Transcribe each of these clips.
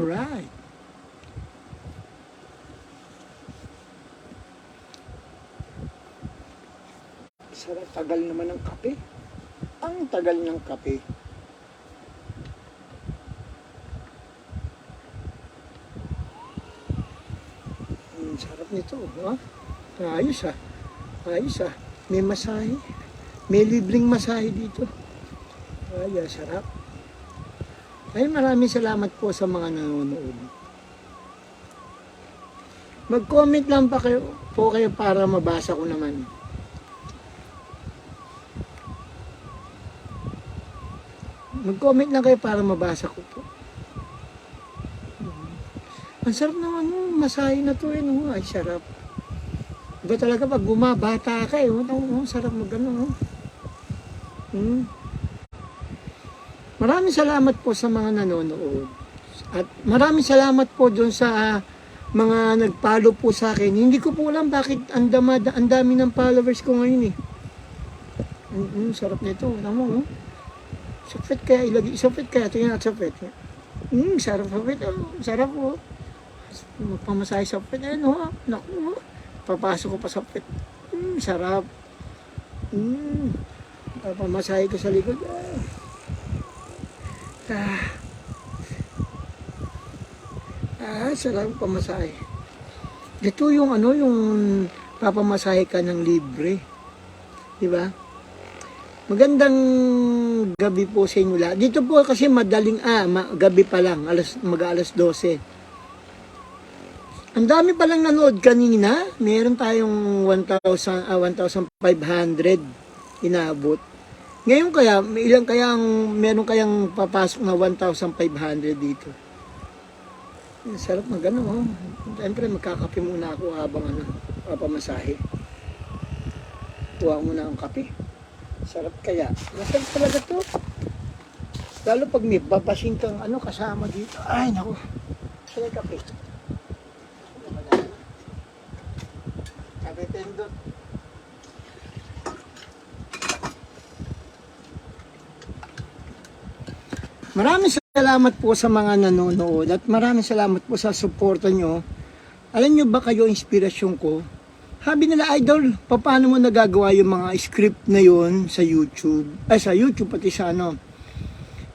Alright. Sarap, tagal naman ng kape. Ang tagal ng kape. Sarap nito, ha? Ayos ah. Ayos ah. May masahe. May libreng masahe dito. Ay, sarap. Ay, maraming salamat po sa mga nanonood. Mag-comment lang pa kayo, po kayo para mabasa ko naman. Mag-comment lang kayo para mabasa ko po. Ang sarap naman masahe na to. Ay, sarap. Iba talaga pag bumabata ka sarap mag-ano. Maraming salamat po sa mga nanonood. At maraming salamat po doon sa mga nag-follow po sa akin. Hindi ko po alam bakit ang dami ng followers ko ngayon eh. Sarap nito. Alam mo, sapit kaya ilagay. Sapit kaya. Tingnan at sapit. Sarap sapit. Sarap po. Magpamasahe sapit. Naku. Papasok ko pa sapit. Sarap. Pamasahe ko sa likod. Sarap pamasahe. Dito yung yung papamasahe ka ng libre. Di ba? Magandang gabi po sa inyo lahat. Dito po kasi madaling gabi pa lang, mag-alas 12. Ang dami palang nanood kanina. Meron tayong 1,500 inabot. Ngayon kaya, meron kayang papasok na 1,500 dito. Sarap magano. Siyempre magkakape muna ako habang papamasahe. Kuha muna ang kape. Sarap kaya. Masarap talaga to. Lalo pag may babasing kang kasama dito. Ay, naku. Sarap kape. Kape pendot. Maraming salamat po sa mga nanonood at maraming salamat po sa suporta nyo. Alam nyo ba kayo inspirasyon ko? Sabi nila, Idol, paano mo nagagawa yung mga script na yon sa YouTube? Sa YouTube pati sa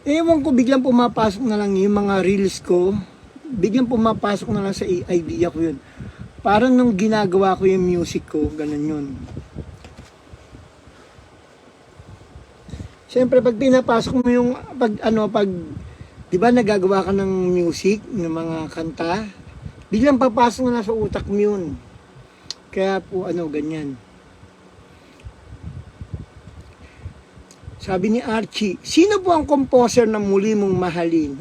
Ewan ko, biglang pumapasok na lang yung mga reels ko. Biglang pumapasok na lang sa idea ko yun. Parang nung ginagawa ko yung music ko, ganun yun. Siyempre, pag pinapasok mo yung, di ba nagagawa ka ng music, ng mga kanta, biglang papasok na sa utak mo yun. Kaya po, ganyan. Sabi ni Archie, sino po ang composer ng Muli Mong Mahalin?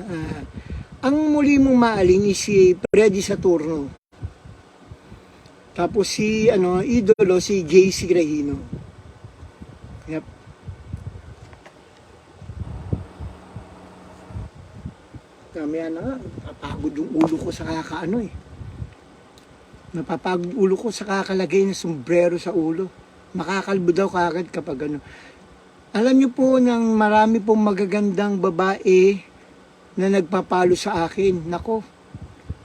Ang Muli Mong Mahalin is si Freddy Saturno. Tapos idolo, si JC Regino. Yep. Kamaya na napapagod yung ulo ko sa Napapagod ulo ko sa kakalagay ng sombrero sa ulo. Makakalbo daw kagad kapag Alam niyo po nang marami pong magagandang babae na nagpapalo sa akin. Nako,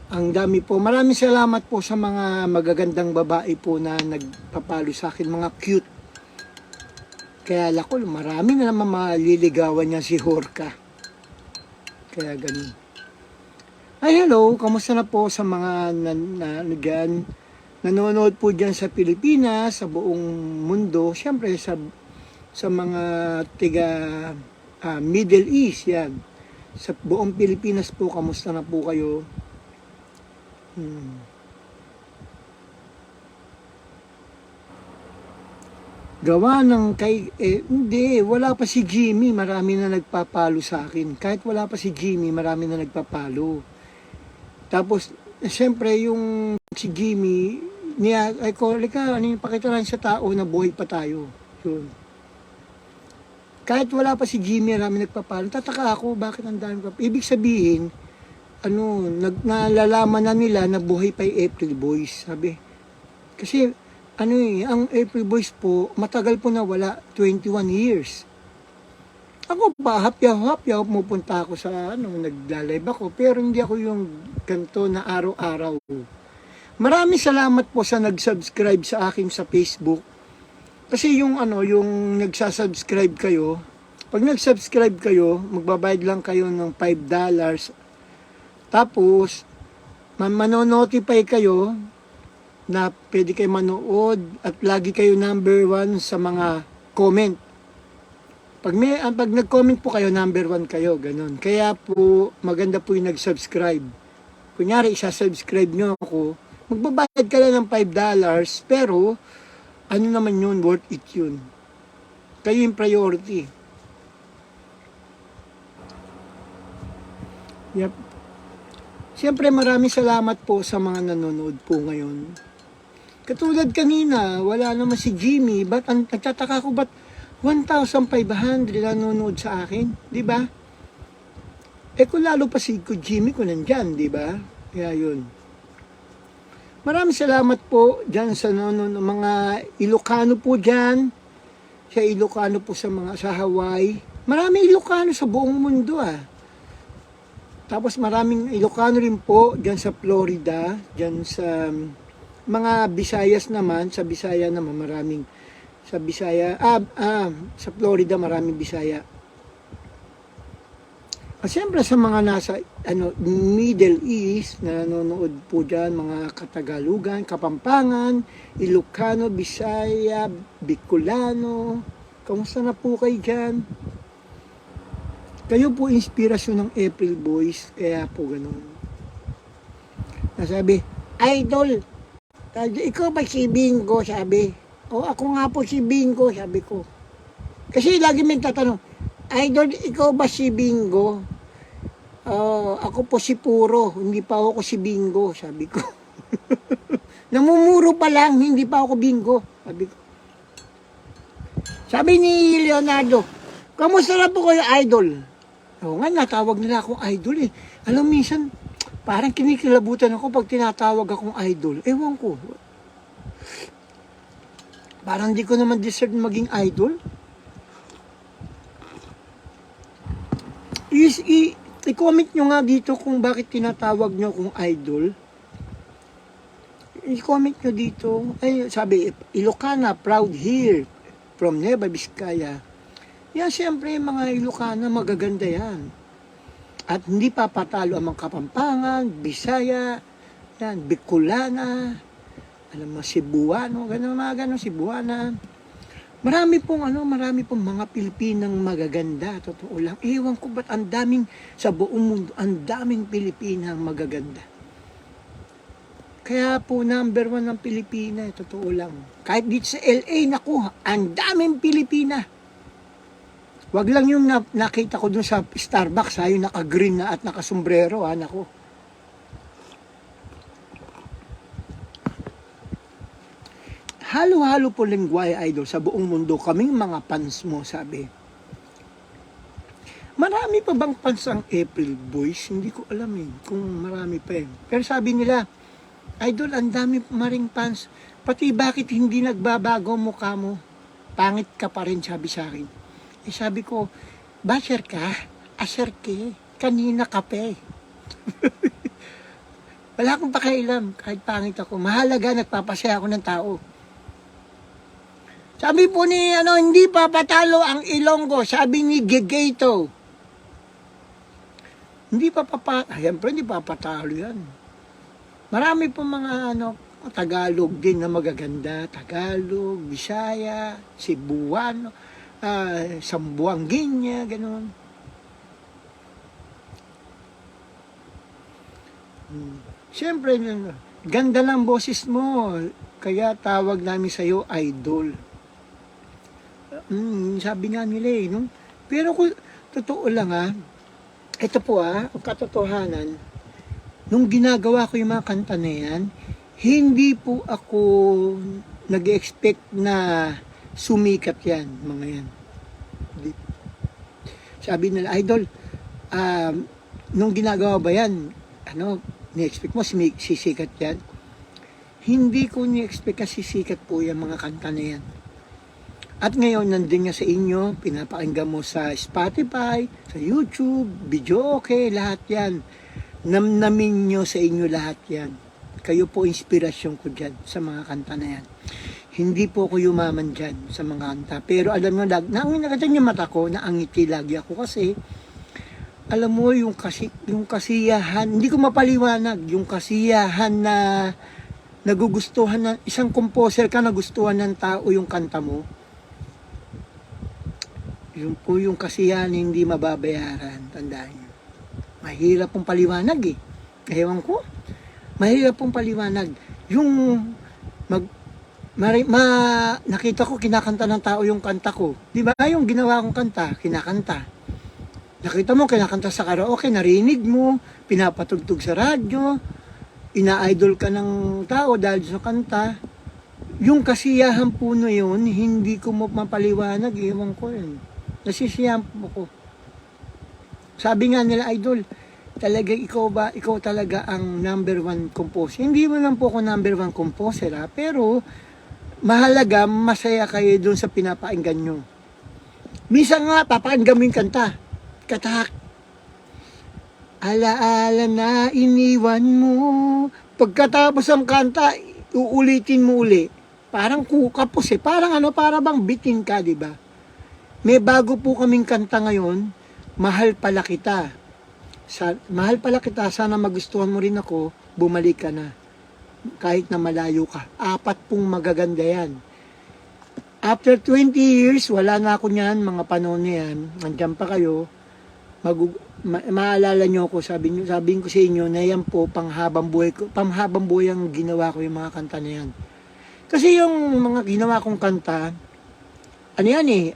ang dami po. Maraming salamat po sa mga magagandang babae po na nagpapalo sa akin. Mga cute. Kaya lako, marami na naman maliligawan niya si Horka. Kaya ganun. Ay, hello. Kamusta na po sa mga nanonood po dyan sa Pilipinas, sa buong mundo. Siyempre, sa mga tiga Middle East, yan. Sa buong Pilipinas po, kamusta na po kayo? Gawa ng hindi, wala pa si Jimmy, marami na nagpapalo sa akin. Kahit wala pa si Jimmy, marami na nagpapalo. Tapos, siyempre, yung si Jimmy, pakita lang sa tao na buhay pa tayo. Yun. Kahit wala pa si Jimmy, marami nagpapalo. Tataka ako, bakit ang dami pa? Ibig sabihin, nalalaman na nila na buhay pa yung April Boys. Sabi, kasi, ang April Boys po, matagal po na wala, 21 years. Ako pa, hapyaw-hapyaw, pupunta ako sa, nagla-live ako, pero hindi ako yung ganito na araw-araw. Maraming salamat po sa nag-subscribe sa akin sa Facebook. Kasi yung nagsasubscribe kayo, pag nag-subscribe kayo, magbabayad lang kayo ng $5. Tapos, manonotify kayo na pwede kayo manood at lagi kayo number 1 sa mga comment. Pag nag-comment po kayo, number 1 kayo, ganun. Kaya po, maganda po yung nag-subscribe. Kunyari, isa-subscribe nyo ako, magbabayad ka lang ng $5, pero, ano naman yun, worth it yun. Kayo yung priority. Yep. Siyempre, maraming salamat po sa mga nanonood po ngayon. Katulad kanina, wala naman si Jimmy. Nagtataka ko, ba't 1,500 nanonood sa akin, di ba? Kung lalo pa si Jimmy ko nandyan, di ba? Kaya yun. Maraming salamat po dyan sa mga Ilocano po dyan. Sa Ilocano po sa Hawaii. Maraming Ilocano sa buong mundo Tapos maraming Ilocano rin po dyan sa Florida, dyan sa mga Visayas naman, sa Bisaya naman maraming sa Bisaya, sa Florida maraming Bisaya. At siyempre sa mga nasa Middle East na nanonood po dyan, mga Katagalugan, Kapampangan, Ilocano, Bisaya, Bicolano, kamusta na po kayo dyan? Kayo po inspirasyon ng April Boys, kaya po ganun. Nasabi, Idol, ikaw ba si Bingo? Sabi. O ako nga po si Bingo, sabi ko. Kasi lagi may tatanong, Idol, ikaw ba si Bingo? Ako po si Puro, hindi pa ako si Bingo, sabi ko. Namumuro pa lang, hindi pa ako Bingo, sabi ko. Sabi ni Leonardo, kamusta na po kayo, Idol? Oo nga, natawag nila akong Idol eh. Alam, minsan, parang kinikilabutan ako pag tinatawag akong Idol. Ewan ko. Parang di ko naman deserve maging idol. I-comment nyo nga dito kung bakit tinatawag nyo akong idol. I-comment nyo dito. Ay, sabi, Ilocana, proud here. From Nueva Vizcaya. Yan, siyempre, mga Ilocana, magaganda yan. At hindi papatalo ang mga Kapampangan, Bisaya, yan, Bicolana, alam mo, Cebuano, gano'n, Cebuana. Marami pong mga Pilipinang magaganda, totoo lang. Ewan ko ba't ang daming, sa buong mundo, ang daming Pilipinang magaganda. Kaya po, number 1 ng Pilipina, totoo lang. Kahit dito sa LA, naku, ang daming Pilipina. Wag lang yung nakita ko dun sa Starbucks, yung naka-green na at naka-sombrero, naku. Halo-halo po lingwahe, Idol, sa buong mundo. Kaming mga fans mo, sabi. Marami pa bang fans ang April Boys? Hindi ko alam kung marami pa Pero sabi nila, Idol, ang dami maring fans. Pati bakit hindi nagbabago ang mukha mo? Pangit ka pa rin, sabi sa akin. Sabi ko, basher ka? Asher ke? Kanina ka pa Wala akong pakialam, kahit pangit ako. Mahalaga, nagpapasaya ako ng tao. Sabi po ni, hindi papatalo ang Ilonggo. Sabi ni Gegato. Siyempre hindi papatalo yan. Marami po mga, Tagalog din na magaganda. Tagalog, Bisaya, Cebuano, Sambuangueña, gano'n. Siyempre, ganda ng boses mo. Kaya tawag namin sa'yo, Idol. Sabi nga nila no? Pero kung totoo lang ito po ang katotohanan, nung ginagawa ko yung mga kanta na yan, hindi po ako nag-expect na sumikat yan, mga yan. Sabi nila, Idol, nung ginagawa ba yan, ni-expect mo sisikat yan? Hindi ko ni-expect na sisikat po yung mga kanta na yan. At ngayon, nandun nga sa inyo, pinapakinggan mo sa Spotify, sa YouTube, video okay, lahat yan. Namnamin nyo sa inyo lahat yan. Kayo po inspirasyon ko dyan sa mga kanta na yan. Hindi po ako yumaman dyan sa mga kanta. Pero alam mo, nakita niyo mata ko, naangiti lagi ako kasi, alam mo, yung kasiyahan, hindi ko mapaliwanag, yung kasiyahan na nagugustuhan ng isang composer ka, nagustuhan ng tao yung kanta mo. Yung po yung kasiyahan hindi mababayaran, tandaan nyo. Mahirap pong paliwanag eh. Ewan ko. Mahirap pong paliwanag. Yung nakita ko kinakanta ng tao yung kanta ko. Di ba yung ginawa kong kanta, kinakanta. Nakita mo kinakanta sa karaoke, narinig mo, pinapatugtog sa radyo, ina-idol ka ng tao dahil sa kanta. Yung kasiyahan po na yun, hindi ko mapaliwanag, ewan ko yun. Nasisiyahan po ko. Sabi nga nila, idol, talaga ikaw talaga ang number one composer. Hindi mo lang po ako number one composer ha, pero mahalaga, masaya kayo doon sa pinapakinggan nyo. Minsan nga, papakinggan mo yung kanta. Katak. Alaala na iniwan mo. Pagkatapos ang kanta, uulitin mo uli. Parang kapos eh. Parang para bang bitin ka, di ba? May bago po kaming kanta ngayon, Mahal Pala Kita. Mahal Pala Kita, sana magustuhan mo rin ako, bumalik ka na. Kahit na malayo ka. 4 pong magaganda yan. After 20 years, wala na ako niyan, mga panahon na yan. Nandiyan pa kayo. Maalala nyo ako, sabihin ko sa inyo na yan po, panghabang buhay ang ginawa ko yung mga kanta na yan. Kasi yung mga ginawa kong kanta, ano yan eh,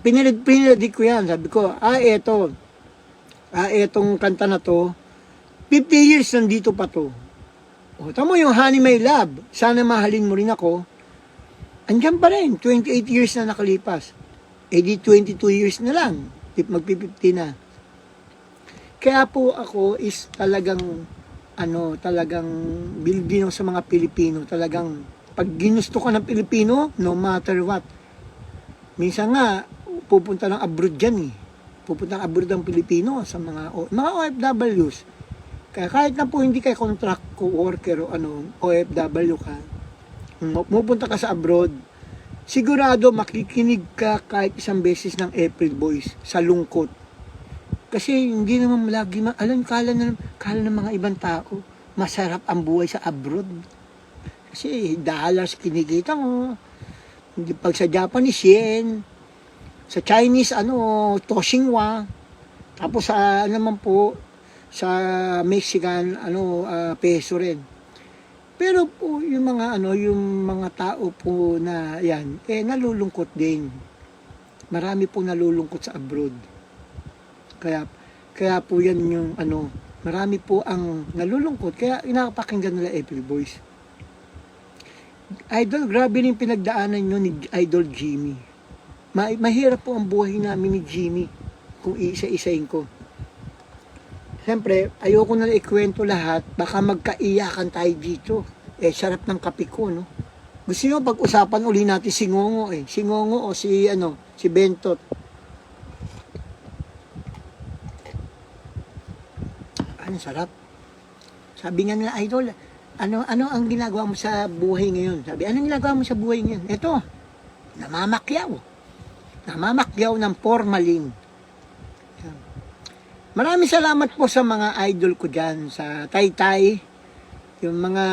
pinilid ko yan. Sabi ko, etong kanta na to, 50 years nandito pa to. O, tamo yung Honey My Love, sana mahalin mo rin ako. Andiyan pa rin, 28 years na nakalipas. Eh di 22 years na lang, magpi-50 na. Kaya po ako is talagang, talagang bilbino sa mga Pilipino. Talagang, pag ginusto ka ng Pilipino, no matter what. Minsan nga, pupunta ng abroad dyan eh. Pupunta ng abroad ang Pilipino sa mga OFWs. Kaya kahit na po hindi kayo contract worker o OFW ka, pupunta ka sa abroad, sigurado makikinig ka kahit isang beses ng April Boys sa lungkot. Kasi hindi naman lagi, kala ng mga ibang tao, masarap ang buhay sa abroad. Kasi dollars kinikita mo. Pag sa Japanese yen, sa Chinese Toshinwa, tapos sa naman po sa Mexican peso rin. Pero po yung mga tao po na yan nalulungkot din. Marami po nalulungkot sa abroad. Kaya po yan yung marami po ang nalulungkot kaya inapakinggan nila April Boys. Idol, grabe rin pinagdaanan nyo ni Idol Jimmy. Mahirap po ang buhay namin ni Jimmy kung iisa-isain ko. Siyempre, ayoko na ikwento lahat, baka magkaiyakan tayo dito. Sarap ng kape ko, no? Gusto nyo pag-usapan uli natin si Ngongo eh. Si Ngongo o si Bentot. Ano sarap. Sabi nga nila, idol, ano ang ginagawa mo sa buhay ngayon? Sabi, anong ginagawa mo sa buhay ngayon? Ito, namamakyaw. Namamakyaw ng formalin. Maraming salamat po sa mga idol ko dyan, sa Taytay, yung mga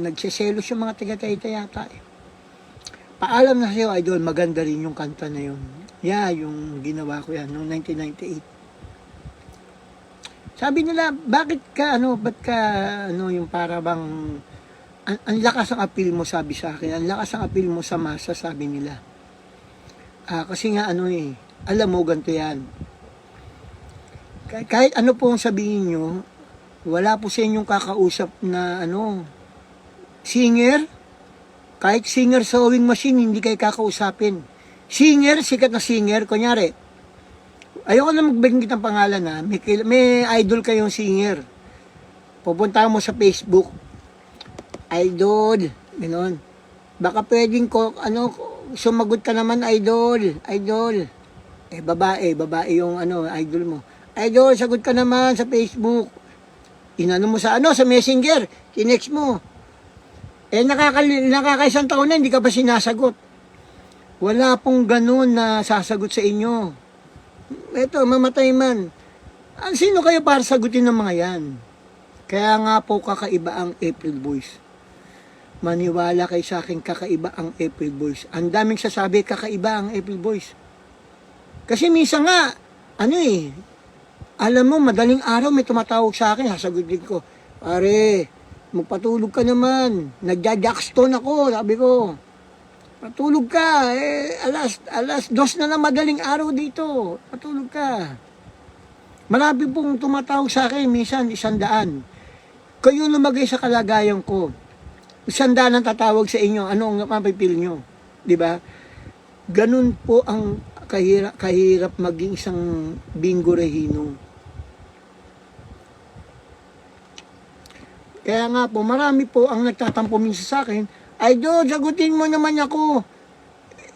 nagsiselos yung mga taga-Taytay yata eh. Paalam na sa'yo, idol, maganda rin yung kanta na yun. Yung ginawa ko yan, noong 1998. Sabi nila, ba't ka, yung para bang, ang lakas ang appeal mo, sabi sa akin, ang lakas ang appeal mo sa masa, sabi nila. Kasi nga, alam mo, ganito yan. Kahit ano pong sabihin nyo, wala po sa inyong kakausap na, singer, kahit singer sewing machine, hindi kayo kakausapin. Singer, sikat na singer, kunyari, ayoko na magbanggit ng pangalan na, may idol kayong singer. Pupunta mo sa Facebook, idol, gano'n. Baka pwedeng sumagot ka naman, idol. Idol. Babae yung idol mo. Idol, sagot ka naman sa Facebook. Inano mo sa sa Messenger. Kinext mo. Nakakaisang taon na, hindi ka pa sinasagot. Wala pong ganun na sasagot sa inyo. Ito, mamatay man. Sino kayo para sagutin ng mga yan? Kaya nga po kakaiba ang April Boys. Maniwala kayo sa akin, kakaiba ang April Boys. Ang daming sasabi, kakaiba ang April Boys. Kasi minsan nga, alam mo, madaling araw may tumatawag sa akin, sasagutin ko, pare, magpatulog ka naman, nagja-jackstone ako, sabi ko, patulog ka, alas 2 na madaling araw dito, patulog ka. Marami pong tumatawag sa akin, minsan 100. Kayo lumagay sa kalagayan ko, 100 ang tatawag sa inyo, ano ang mapipil nyo, di ba? Ganun po ang kahirap maging isang Bingo Rehino. Kaya nga po, marami po ang nagtatampo minsan sa akin, idol, sagutin mo naman ako.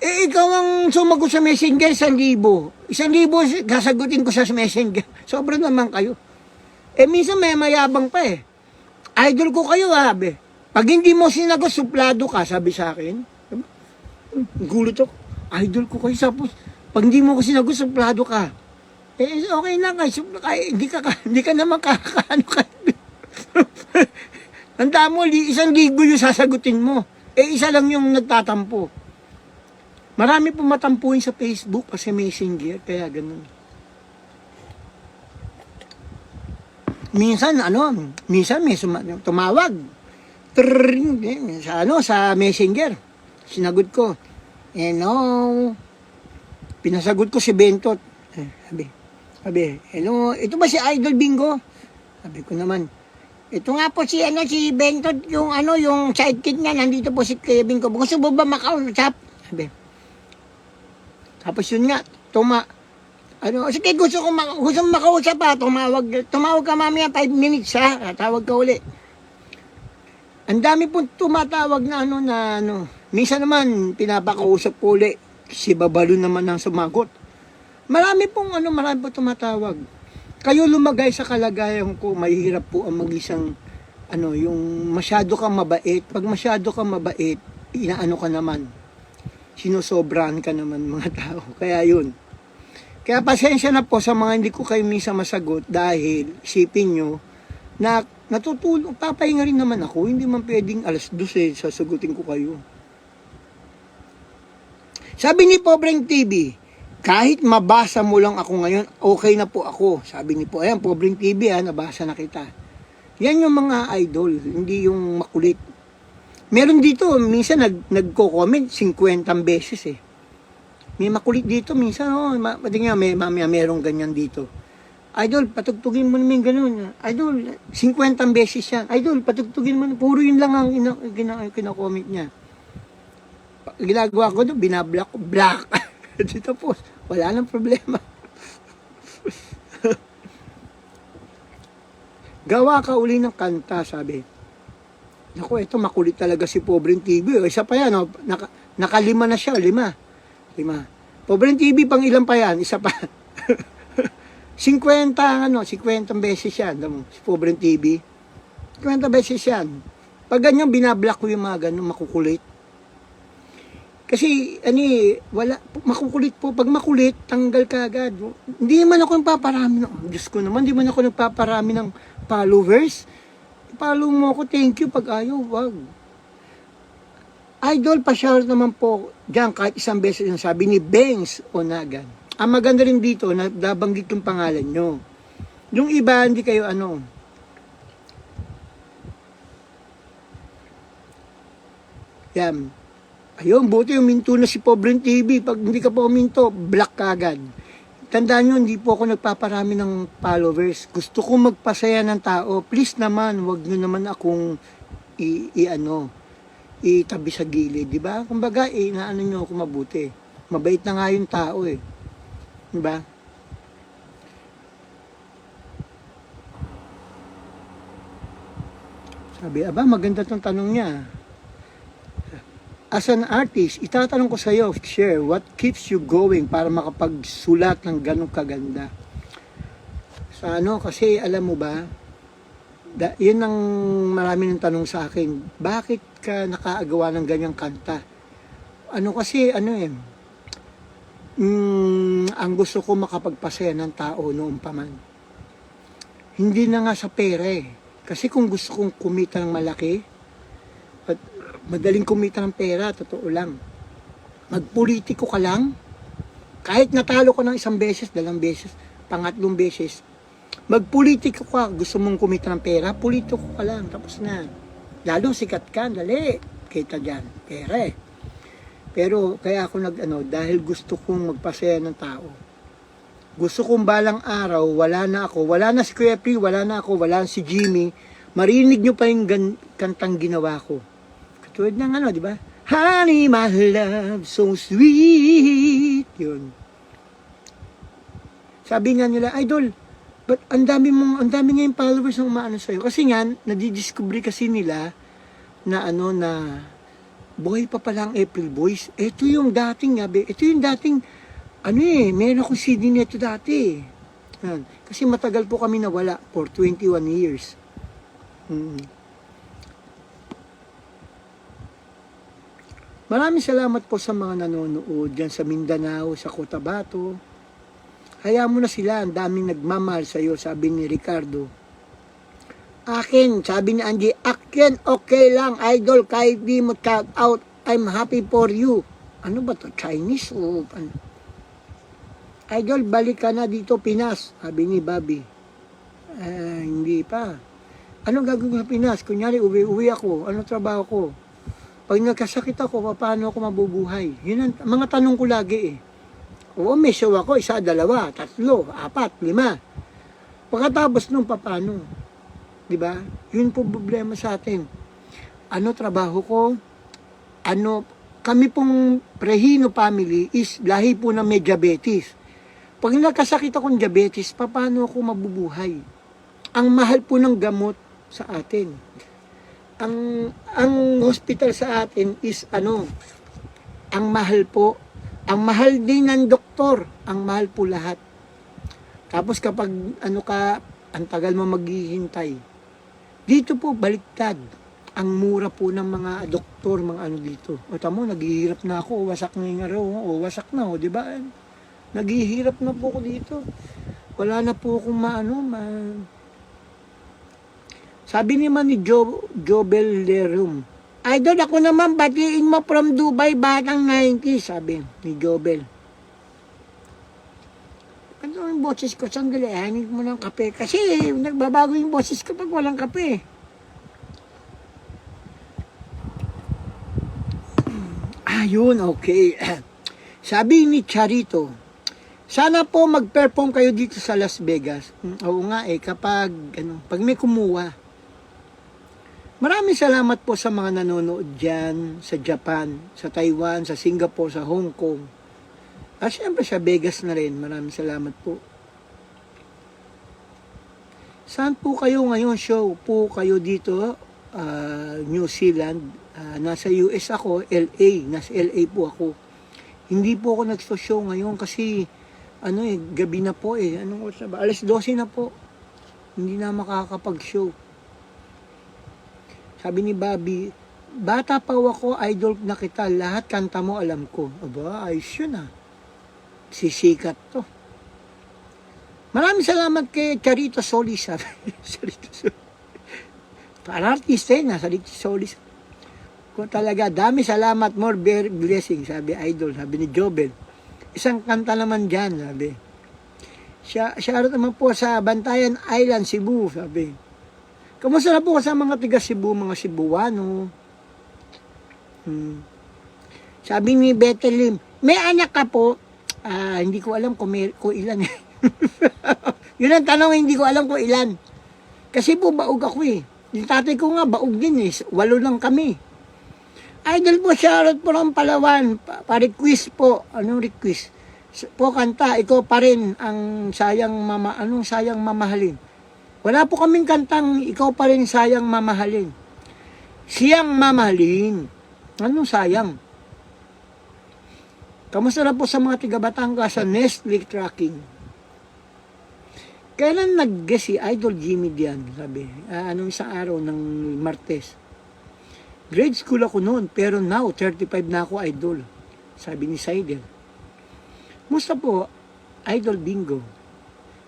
Ikaw ang sumagot sa Messenger, 1,000. 1,000, sasagutin ko sa Messenger. Sobra naman kayo. Minsan may mayabang pa Idol ko kayo, sabi. Pag hindi mo sinagot, suplado ka, sabi sa akin. Gulat ako. Idol ko kayo, sapos. Pag hindi mo ko sinagot, suplado ka. Okay na kayo, hindi ka naman kakaano ka. Tanda mo, 1,000 yung sasagutin mo. Isa lang yung nagtatampo. Marami po matampuin sa Facebook kasi Messenger, kaya ganun. Minsan may tumawag. Sa Messenger. Sinagot ko. Pinasagot ko si Bentot. Sabi, hello, ito ba si Idol Bingo? Sabi ko naman, ito nga po si Bentot, yung sidekick niya, nandito po si Kevin ko. Gusto mo ba makausap? Sabi. Tapos yun nga, sige, gusto makausap tumawag ka mamaya 5 minutes tawag ka uli. Ang dami pong tumatawag na minsan naman, pinapakausap ko uli. Si Babalo naman ang sumagot. Marami pong tumatawag. Kayo lumagay sa kalagayan ko, mahirap po ang mag-isang, yung masyado kang mabait. Pag masyado kang mabait, inaano ka naman. Sinusobrahan ka naman mga tao. Kaya yun. Kaya pasensya na po sa mga hindi ko kayo minsan masagot dahil isipin nyo na natutulog, papahinga rin naman ako. Hindi man pwedeng alas 12 sasagutin ko kayo. Sabi ni Pobreng TV, kahit mabasa mo lang ako ngayon, okay na po ako. Sabi ni po, ayan, Pobreng TV, nabasa na kita. Yan yung mga idol, hindi yung makulit. Meron dito, minsan nagko-comment 50 beses May makulit dito, minsan, merong ganyan dito. Idol, patugtugin mo naman ganun. Idol, 50 beses yan. Idol, patugtugin mo, puro yun lang ang kinakomment niya. Ginagawa ko doon, binablock ko, black. Dito po, wala nang problema. Gawa ka uli ng kanta, sabi. Naku, ito makulit talaga si Pobreng TV. Isa pa yan, nakalima na siya, 5. Pobreng TV, pang ilan pa yan? Isa pa. 50 beses yan. Si Pobreng TV. 50 beses yan. Pag ganyan, binablock ko yung mga ganun, makukulit. Kasi, makukulit po. Pag makulit, tanggal ka agad. Hindi naman ako nagpaparami Diyos ko naman, hindi man ako nagpaparami ng followers. Follow mo ako, thank you. Pag ayaw, wag. Idol, pa-share naman po dyan kahit isang beses yung sabi ni Bengs Onagan. Ang maganda rin dito, nabanggit yung pangalan nyo. Yung iba, hindi kayo Yan. Ayun, buti uminto na si Pobreng TV. Pag hindi ka pa uminto, black ka agad. Tandaan nyo, hindi po ako nagpaparami ng followers. Gusto ko magpasaya ng tao. Please naman, wag nyo naman akong itabi sa gilid. Diba? Kumbaga, inaano nyo ako mabuti. Mabait na nga yung tao Diba? Sabi, maganda tong tanong niya. As an artist, itatanong ko sa iyo, share, what keeps you going para makapagsulat ng ganong kaganda? Sa ano, kasi alam mo ba, yun ang marami ng tanong sa akin, bakit ka nakaagawa ng ganyang kanta? Ano kasi, ang gusto ko makapagpasaya ng tao noon pa man. Hindi na nga sa pera eh. Kasi kung gusto kong kumita ng malaki, at madaling kumita ng pera, totoo lang. Magpolitiko ka lang, kahit natalo ka ng 1 beses, 2 beses, 3 beses, magpolitiko ka, gusto mong kumita ng pera, politiko ka lang, tapos na. Lalo sikat ka, dali, kita dyan, pera eh. Pero kaya ako dahil gusto kong magpasaya ng tao. Gusto kong balang araw, wala na ako, wala na si Kuya Pri, wala na ako, wala na si Jimmy, marinig nyo pa yung kantang ginawa ko. Katulad ng di ba? Honey, my love, so sweet. Yun. Sabi nga nila, Idol, but ang dami nga yung followers ng umaano sa'yo. Kasi nga, nadidiscovery kasi nila na buhay pa pala ang April Boys. Ito yung dating meron akong CD nito dati. Kasi matagal po kami nawala for 21 years. Maraming salamat po sa mga nanonood dyan sa Mindanao, sa Cotabato. Hayaan mo na sila, ang daming nagmamahal sa'yo, sabi ni Ricardo. Akin, sabi ni Angie, akin okay lang, Idol, kahit di mo tag out, I'm happy for you. Ano ba to, Chinese o ano? Idol, balik ka na dito, Pinas, sabi ni Bobby. Hindi pa. Anong gagawin sa Pinas? Kunyari, uwi ako. Ano trabaho ko? Pag nagkasakit ako, paano ako mabubuhay? Yun ang mga tanong ko lagi eh. Oo, may show ako, 1, 2, 3, 4, 5. Pagkatapos nung paano? Diba? Yun po problema sa atin. Ano trabaho ko? Kami pong Rehino family is lahi po na may diabetes. Pag nagkasakit akong diabetes, paano ako mabubuhay? Ang mahal po ng gamot sa atin. Ang hospital sa atin is ang mahal po. Ang mahal din ng doktor. Ang mahal po lahat. Tapos kapag ang tagal mo maghihintay. Dito po baliktad. Ang mura po ng mga doktor, mga dito. O tamo, naghihirap na ako. Wasak na yung wasak na, di ba? Naghihirap na po ako dito. Wala na po akong Sabi naman ni Jobel Lerum, Idol, ako naman batiin mo from Dubai, batang 90, sabi ni Jobel. Ano yung boses ko? Sandali, hanig mo ng kape. Kasi nagbabago yung boses ko pag walang kape. Ayun, okay. Sabi ni Charito, sana po mag-perform kayo dito sa Las Vegas. Oo nga kapag pag may kumuha. Maraming salamat po sa mga nanonood dyan, sa Japan, sa Taiwan, sa Singapore, sa Hong Kong. At syempre sa Vegas na rin. Maraming salamat po. Saan po kayo ngayon? Show po kayo dito, New Zealand. Nasa US ako, LA. Nasa LA po ako. Hindi po ako nagso-show ngayon kasi gabi na po Anong oras na ba? Alas 12 na po. Hindi na makakapag-show. Sabi ni Bobby, bata pa ako, idol na kita. Lahat kanta mo alam ko. Aba, ayos yun Sisikat to. Maraming salamat kay Charito Solis. Charito Solis. Para artista Charito Solis. Kung talaga, dami salamat, more blessing, sabi idol, sabi ni Jobel. Isang kanta naman dyan, sabi. Shoutout naman po sa Bantayan Island, Cebu, sabi. Kamusta na po sa mga tiga Cebu, mga Cebuano? Sabi ni Bethlehem, may anak ka po? Hindi ko alam kung ilan. Yun ang tanong, hindi ko alam kung ilan. Kasi po, baog ako Yung tatay ko nga, baog din 8 lang kami. Idol po, shoutout po ng Palawan. Pa-request po. Anong request? Po kanta, ikaw pa rin ang sayang mamahalin. Wala po kaming kantang, ikaw pa rin sayang mamahalin. Siyang mamahalin. Anong sayang? Kamusta na po sa mga tiga Batangas sa Nestle Trucking? Kailan nag-guest si Idol Jimmy Dian? Sabi, anong isang araw ng Martes. Grade school ako noon, pero now, 35 na ako, Idol. Sabi ni Saidel. Musta po, Idol Bingo?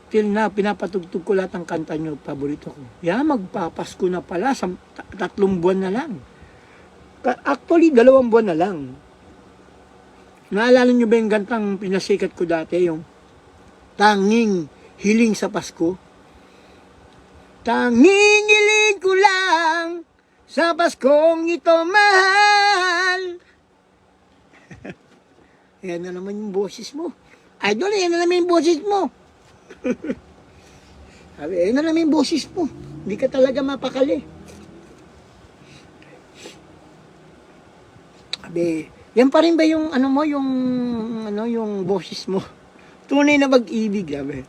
Till now, pinapatugtog ko lahat ng kanta nyo, paborito ko. Magpapasko na pala, 3 buwan na lang. Actually, 2 buwan na lang. Naalala nyo ba yung gantang pinasikat ko dati, yung Tanging Hiling sa Pasko? Tanging hiling ko lang sa Paskong ito, mahal. Ayan na naman yung boses mo. Idol, ayan na naman yung boses mo. Sabi, ayan na naman yung boses mo. Hindi ka talaga mapakali. Sabi, yan pa rin ba yung yung boses mo? Tunay na mag-ibig, sabi.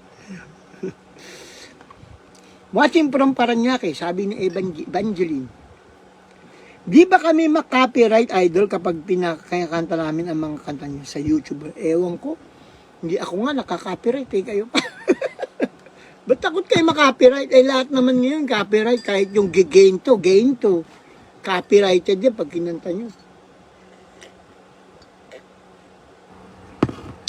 Watching from Paranaque, sabi ni Evangeline. Di ba kami mag-copyright, Idol, kapag pinakakanta namin ang mga kanta niya sa YouTube? Ewan ko. Hindi ako nga nakaka-copyright, kayo pa. Ba't takot kayo makopyright? Lahat naman ngayon copyright. Kahit yung gain to. Copyrighted yan pag kinanta nyo.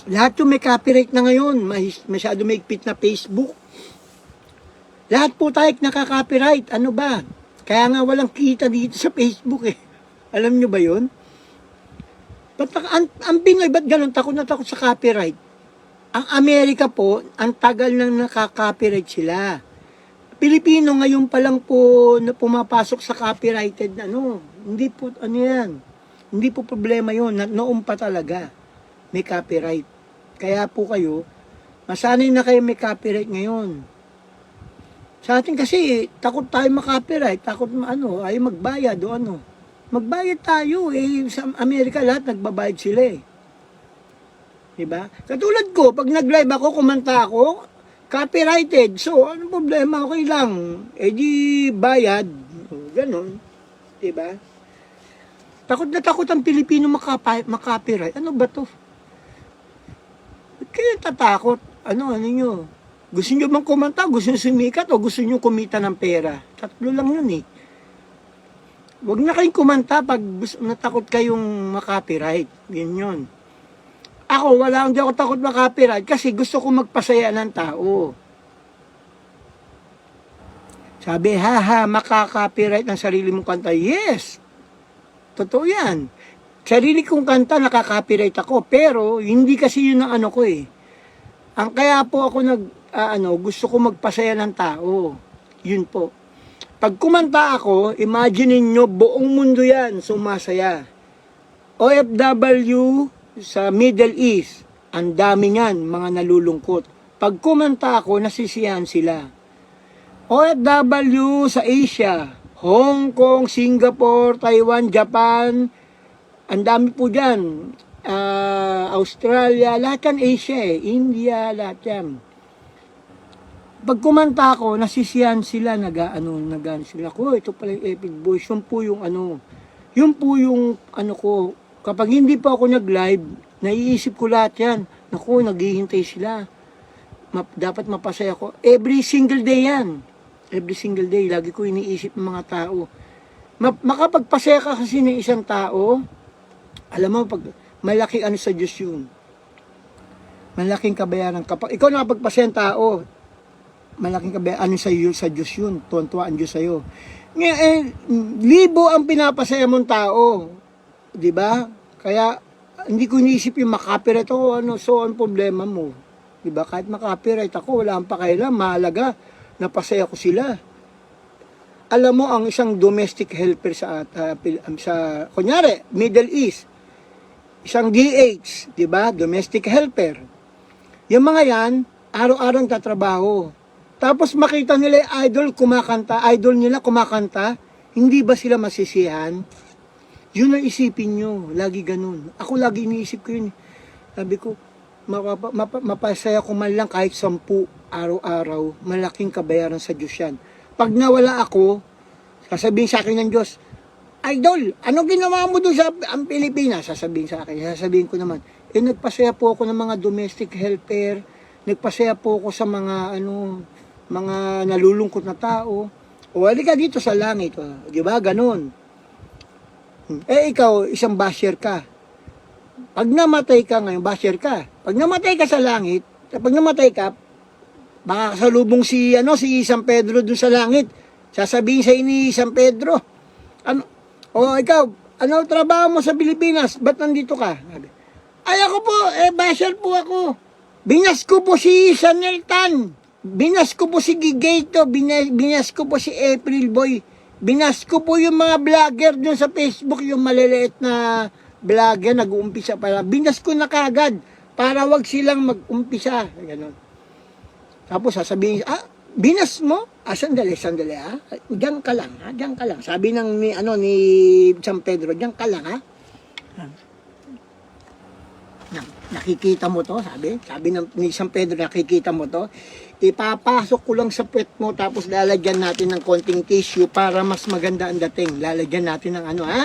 Lahat yung may copyright na ngayon. Masyado may higpit na Facebook. Lahat po tayo nakaka-copyright. Ano ba? Kaya nga walang kita dito sa Facebook eh. Alam nyo ba yun? Ba't ang Pinoy, ba't ganun? Takot na takot sa copyright. Ang Amerika po, ang tagal nang nakaka-copyright sila. Pilipino ngayon pa lang po na pumapasok sa copyrighted na Hindi po, yan. Hindi po problema yun. Noon pa talaga may copyright. Kaya po kayo, masanay na kayo may copyright ngayon. Sa atin kasi, takot tayo makopyright, takot ayaw magbayad o Magbayad tayo sa Amerika lahat nagbabayad sila eh. Diba? Katulad ko, pag nag-live ako, kumanta ako, copyrighted. So, anong problema? Okay lang. Di bayad. Ganon. Diba? Takot na takot ang Pilipino makopyright. Ano ba to? Ba't kayo tatakot? Ano nyo? Gusto nyo bang kumanta? Gusto nyo sumikat? O gusto nyo kumita ng pera? Tatlo lang yun eh. Huwag na kayong kumanta pag natakot kayong makopyright. Yun yun. Ako, hindi ako takot makopyright kasi gusto ko magpasaya ng tao. Sabi, makaka-copyright ng sarili mong kanta. Yes! Totoo yan. Sarili kong kanta, nakaka-copyright ako. Pero, hindi kasi yun ang ko eh. Ang kaya po ako gusto ko magpasaya ng tao. Yun po. Pag kumanta ako, imagine niyo buong mundo yan, sumasaya. OFW, sa Middle East, ang dami niyan, mga nalulungkot. Pag kumanta ako, nasisiyahan sila. OFW sa Asia, Hong Kong, Singapore, Taiwan, Japan, ang dami po dyan. Australia, lahat yan Asia India, lahat yan. Pag kumanta ako, nasisiyahan sila, nagaan sila. Ito pala yung Epic Boys, yun po yung ko. Kapag hindi pa ako nag-live, naiisip ko lahat yan. Naku, naghihintay sila. Dapat mapasaya ko. Every single day yan. Every single day. Lagi ko iniisip ng mga tao. Makapagpasaya ka kasi ng isang tao, alam mo, pag malaki sa Diyos yun. Malaking kabayaran. Kapag ikaw nakapagpasaya ng tao, malaking kabayaran sa Diyos yun. Tuwan-tuwa ang Diyos sa'yo. Libo ang pinapasaya mong tao. Diba? Kaya, hindi ko iniisip yung makopyright ako, so ang problema mo. Diba? Kahit makopyright ako, wala ang pakailan, mahalaga, napasaya ko sila. Alam mo, ang isang domestic helper sa kunyari, Middle East, isang DH, diba? Domestic helper. Yung mga yan, araw-araw tatrabaho. Tapos makita nila yung idol nila kumakanta, hindi ba sila masisiyahan? Yun ang isipin nyo. Lagi ganun. Ako lagi iniisip ko yun. Sabi ko, mapasaya ko man lang kahit 10 araw-araw. Malaking kabayaran sa Diyos yan. Pag nawala ako, sasabihin sa akin ng Diyos, Idol, ano ginawa mo doon sa Pilipinas? Sasabihin sa akin. Sasabihin ko naman, nagpasaya po ako ng mga domestic helper, nagpasaya po ako sa mga mga nalulungkot na tao. O halika dito sa langit, di ba? Ganon. Ikaw, isang basher ka. Pag namatay ka ngayon, basher ka. Pag namatay ka sa langit, pag namatay ka, baka kasalubong si San Pedro dun sa langit. Sasabihin sa ni San Pedro, ikaw, ano trabaho mo sa Pilipinas? Ba't nandito ka? Ay ako po, basher po ako. Binas ko po si Saneltan. Binas ko po si Gigato. Binas ko po si April Boy. Binas ko po yung mga vlogger dun sa Facebook, yung maliliit na vlogger, nag-uumpisa pala. Binas ko na kagad para wag silang mag-umpisa. Ganun. Tapos sasabihin, binas mo? Sandali, diyan ka lang, diyan ka lang. Sabi ni San Pedro, diyan ka lang, ha? Nakikita mo to, sabi ni San Pedro, nakikita mo to? Ipapasok ko lang sa puwet mo, tapos lalagyan natin ng konting tissue para mas maganda ang dating. Lalagyan natin ng ha?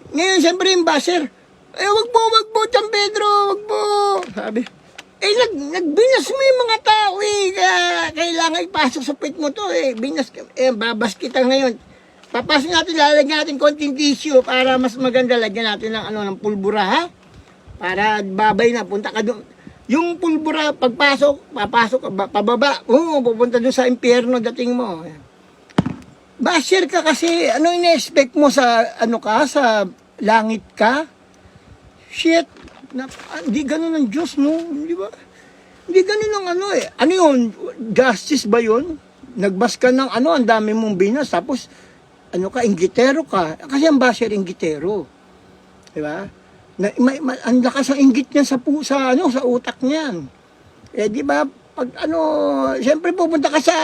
Ngayon, siyempre yung basher, wag po, San Pedro, wag po. Sabi, nagbinas mo yung mga tao kailangan ipasok sa puwet mo to babas kita ngayon. Papasok natin, lalagyan natin konting tissue para mas maganda. Lagyan natin ng pulbura, ha? Para babay na, punta ka doon. Yung pulbura, papasok pababa, pupunta doon sa impyerno, dating mo. Basher ka kasi, ina-expect mo sa, sa langit ka? Shit, hindi ganun ang Diyos, no? Di ba? Hindi ganun ang Ano yun? Justice ba yun? Nagbas ka ng ang dami mong binas, tapos, inggitero ka. Kasi ang basher, inggitero. Di ba? Ang lakas ang inggit niya sa utak niyan. Di ba? Pag siyempre pupunta ka sa,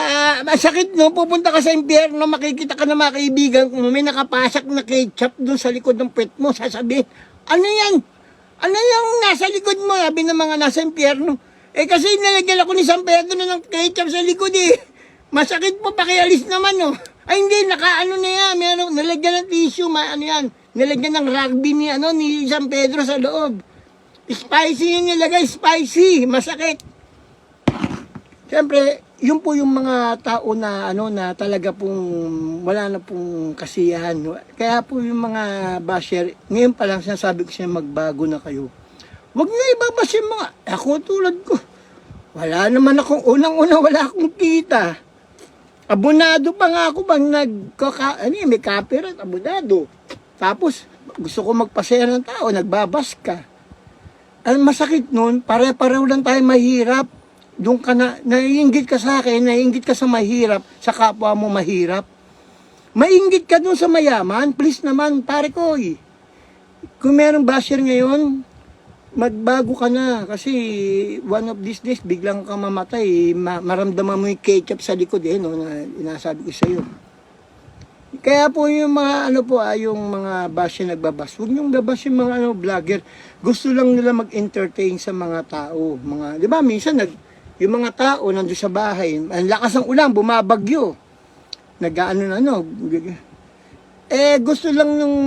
masakit, no? Pupunta ka sa impyerno, makikita ka na mga kaibigan, kung may nakapasak na ketchup dun sa likod ng puwet mo, sasabihin, ano yan? Ano yung nasa likod mo? Sabi ng mga nasa impyerno. Kasi nilagyan ako ni San Pedro ng ketchup sa likod Masakit po, pakialis naman, no? Ay hindi, na yan, meron, nilagyan ng tissue, yan. Nilagyan ng rugby ni San Pedro sa loob. Spicy yung nilagay, spicy, masakit. Siyempre, yun po yung mga tao na na talaga pong wala na pong kasiyahan. Kaya po yung mga basher, ngayon pa lang sinasabi ko siya, magbago na kayo. Huwag niyo ibabas yung mga, ako tulad ko. Wala naman akong, unang-una wala akong kita. Abonado pa nga ako bang may copyright, abonado. Tapos, gusto ko magpasaya ng tao, nagbabas ka. Ang masakit nun, pare-pareho lang tayo mahirap. Doon ka naiinggit ka sa akin, naiinggit ka sa mahirap, sa kapwa mo mahirap. Mainggit ka doon sa mayaman, please naman, pare ko. Kung merong basher ngayon, magbago ka na. Kasi one of these days, biglang ka mamatay. Maramdaman mo yung ketchup sa likod, na inasabi ko sa iyo. Kaya po yung mga yung mga basher nagbabas, huwag niyong babas yung mga vlogger. Gusto lang nila mag-entertain sa mga tao. Di ba, minsan yung mga tao nandoon sa bahay, ang lakas ng ulan, bumabagyo. Gusto lang nung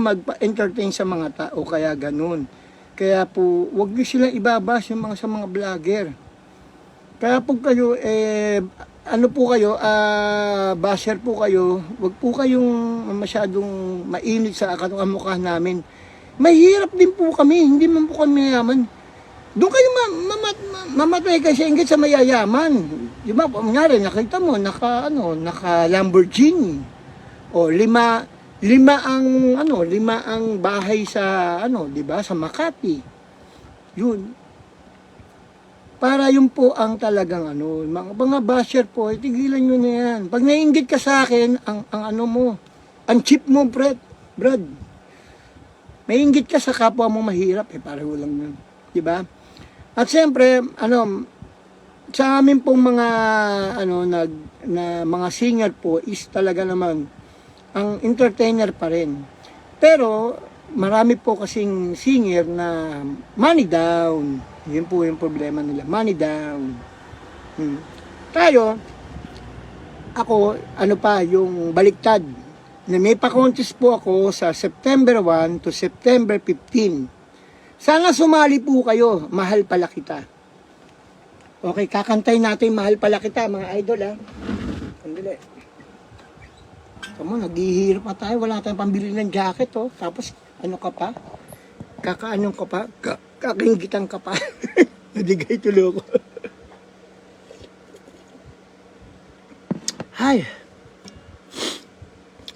magpa-entertain sa mga tao, kaya ganun. Kaya po, wag niyo silang ibabas yung sa mga vlogger. Kaya po kayo, basher po kayo, wag po kayong masyadong mainit sa kamukha namin. Mahirap din po kami, hindi man po kami mayaman. Doon kayo mamatay kasi inggit sa mayayaman. Di ba? Kunyari, nakita mo, naka Lamborghini. O, lima ang bahay sa, di ba, sa Makati. Yun. Para yun po ang talagang mga basher po, tigilan nyo na yan. Pag naiinggit ka sa akin, ang cheap mo, Brad. Maiinggit ka sa kapwa mo mahirap, pareho lang yun. Di ba? At siyempre, sa amin pong mga, mga singer po is talaga naman, ang entertainer pa rin. Pero, marami po kasing singer na money down. Yun po yung problema nila, money down. Tayo, ako, yung baliktad, na may pa-contest po ako sa September 1 to September 15. Sana sumali po kayo, mahal pala kita. Okay, kakantay natin mahal pala kita, mga idol ha. Sandali. Tama, naghihirap pa tayo, wala tayong pambili ng jacket oh. Tapos, ano ka pa? Kakaanong ka pa? Kakinggitan ka pa. Nadigay tulo ko. Hay.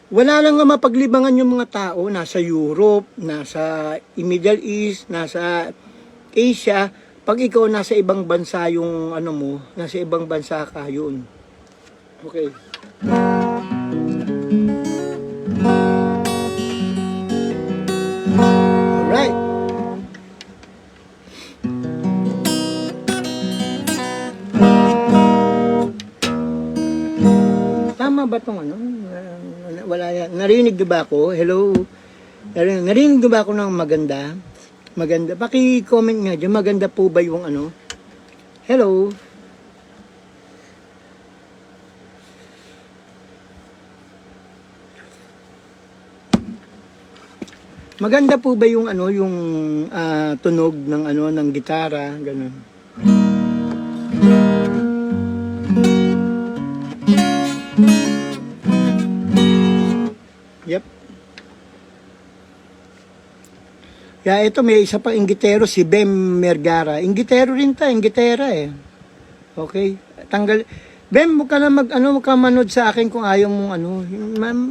Wala lang nga mapaglibangan yung mga tao, nasa Europe, nasa Middle East, nasa Asia. Pag ikaw nasa ibang bansa yung ano mo, nasa ibang bansa ka yun. Okay. Alright. Tama ba itong ano? Wala yan. Narinig na ba ako? Hello? Narinig na ba ako ng maganda? Maganda. Paki-comment nga dyan. Maganda po ba yung ano? Hello? Maganda po ba yung ano, yung tunog ng ano, ng gitara, ganun. Yep. Kaya ito may isa pang inggitero si Bem Mergara. Inggitero rin ta, inggitera eh. Okay? Tanggal Bem, huwag ka na huwag ka manood sa akin kung ayaw mong ano.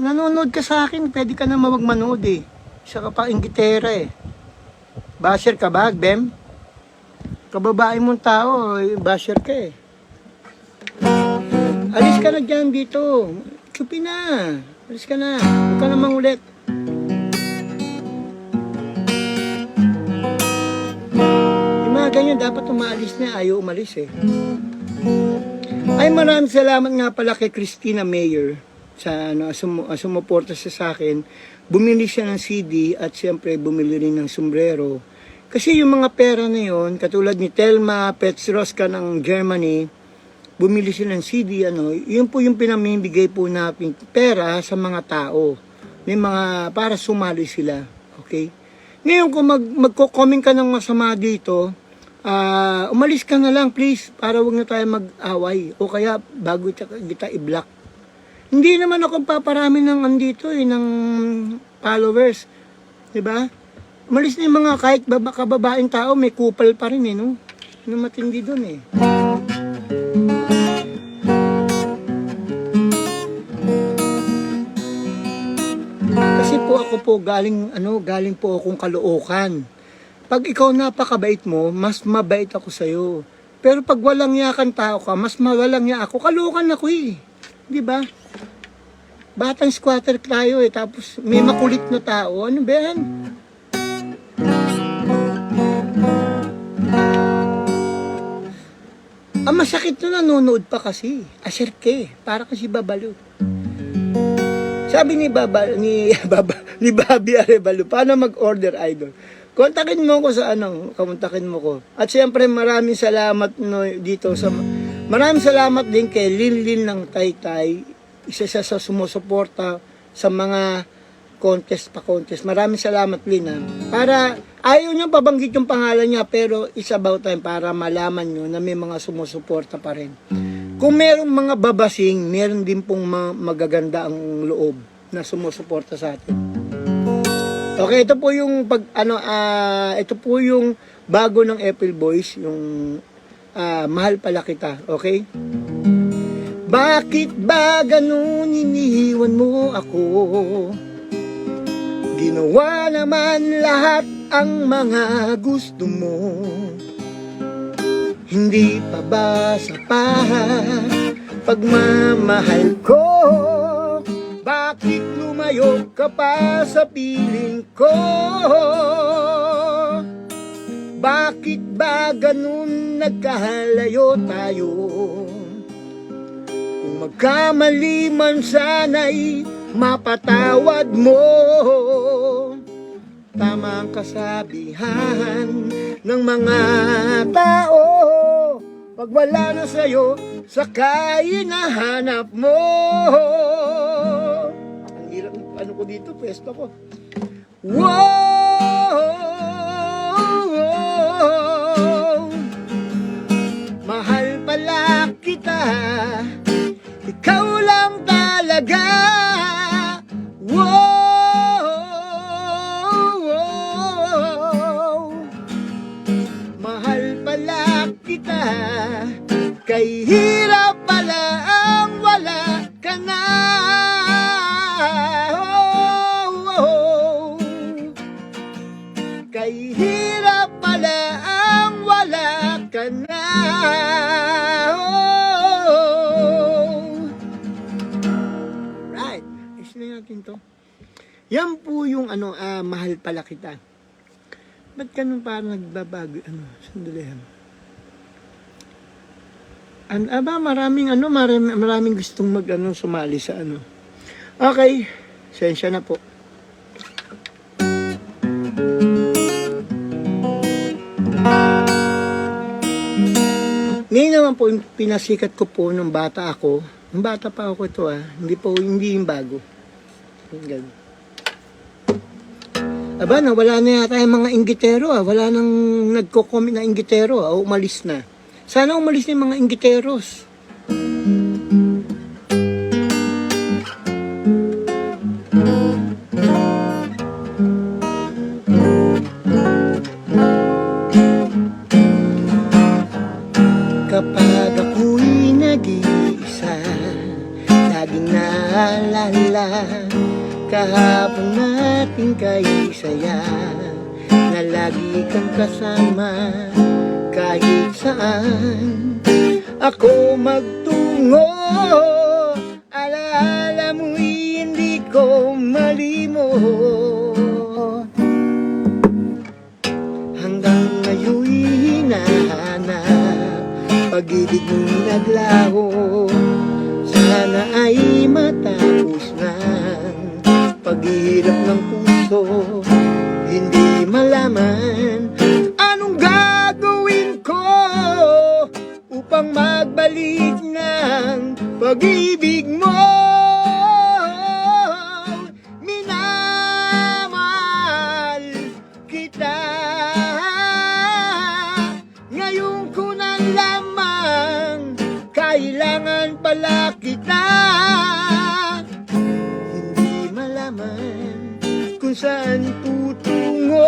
Nanonood ka sa akin, pwede ka na magmanood eh. Isa ka pa inggitera eh. Basher ka ba, Bem? Kababae mong tao, basher ka eh. Alis ka na dyan dito. Chupi na. Alis ka na. Huwag ka na mangulit. Yung mga ganyan, dapat umaalis na. Ayaw umalis eh. Ay, maraming salamat nga pala kay Christina Mayer sa sumuporta siya sa akin. Bumili siya ng CD at siyempre bumili rin ng sombrero. Kasi yung mga pera na yon, katulad ni Telma Petroska ng Germany, bumili siya ng CD, yun po yung pinamimigay po natin pera sa mga tao. May mga, para sumali sila. Okay? Ngayon kung magko-comment ka ng masama dito, umalis ka na lang please, para wag na tayo mag-away. O kaya bago kita i-block. Hindi naman ako paparami ng andito ng followers. Diba? Umalis na yung mga kahit kababaeng tao, may kupal pa rin no? Ano matindi dun eh. Kasi po ako po galing po akong Caloocan. Pag ikaw napakabait mo, mas mabait ako sa'yo. Pero pag walang yakan tao ka, mas mawalang ya ako. Caloocan ako eh. Di ba? Batang squatter tayo eh. Tapos may makulit na tao. Ano ba yan? Ang masakit na nanonood pa kasi. Aserke. Para kasi babalo. Sabi ni Bobby Arevalo, paano mag-order idol? Kontakin mo ko sa kamuntakin mo ko. At siyempre maraming salamat maraming salamat din kay Linlin ng Taytay. Isa siya sa sumusuporta sa mga contest. Maraming salamat Lin ha. Para ayaw niyo pabanggit yung pangalan niya pero it's about time para malaman niyo na may mga sumusuporta pa rin. Kung merong mga babasing, meron din pong magaganda ang loob na sumusuporta sa atin. Okay, ito po yung ito po yung bago ng April Boys, yung mahal pala kita, okay? Bakit ba ganun iniwan mo ako? Ginawa naman lahat ang mga gusto mo. Hindi pa ba sapat pagmamahal ko? Bakit lumayo ka pa sa piling ko? Bakit ba ganun nagkahalayo tayo? Kung magkamali man sana'y mapatawad mo. Tama ang kasabihan ng mga tao, pag wala na sa'yo, sakay hinahanap mo. Ang hirap, ko dito, pwesto ko. Wow! mahal pala kita. Kay hirap pala ang wala ka na. Kay hirap pala ang wala ka na. Right, isla natin to. Yan po yung mahal pala kita. Ba't ganun parang nagbabago? Sandali yan. Maraming gustong sumali sa Okay, sensya na po. Ngayon naman po, yung pinasikat ko po nung bata ako. Nung bata pa ako ito hindi yung bago. Ganun. Aba, wala na yata yung mga inggitero Wala nang nagko-comment na inggitero umalis na. Sana umalis na yung mga inggiteros. Kapag ako'y nag-iisa, laging naalala kahapon natin kay saya, na lagi kang kasama kahit saan ako magtungo. Alaala mo'y hindi ko malimot. Hanggang ngayon'y hinahanap pag-ibig mong naglaho. Sana ay matapos na paghihirap ng puso, hindi malaman anong gagawin ko upang magbalik ng pag-ibig mo. Minamahal kita, ngayon ko na lamang kailangan pala kita. Kung saan tutungo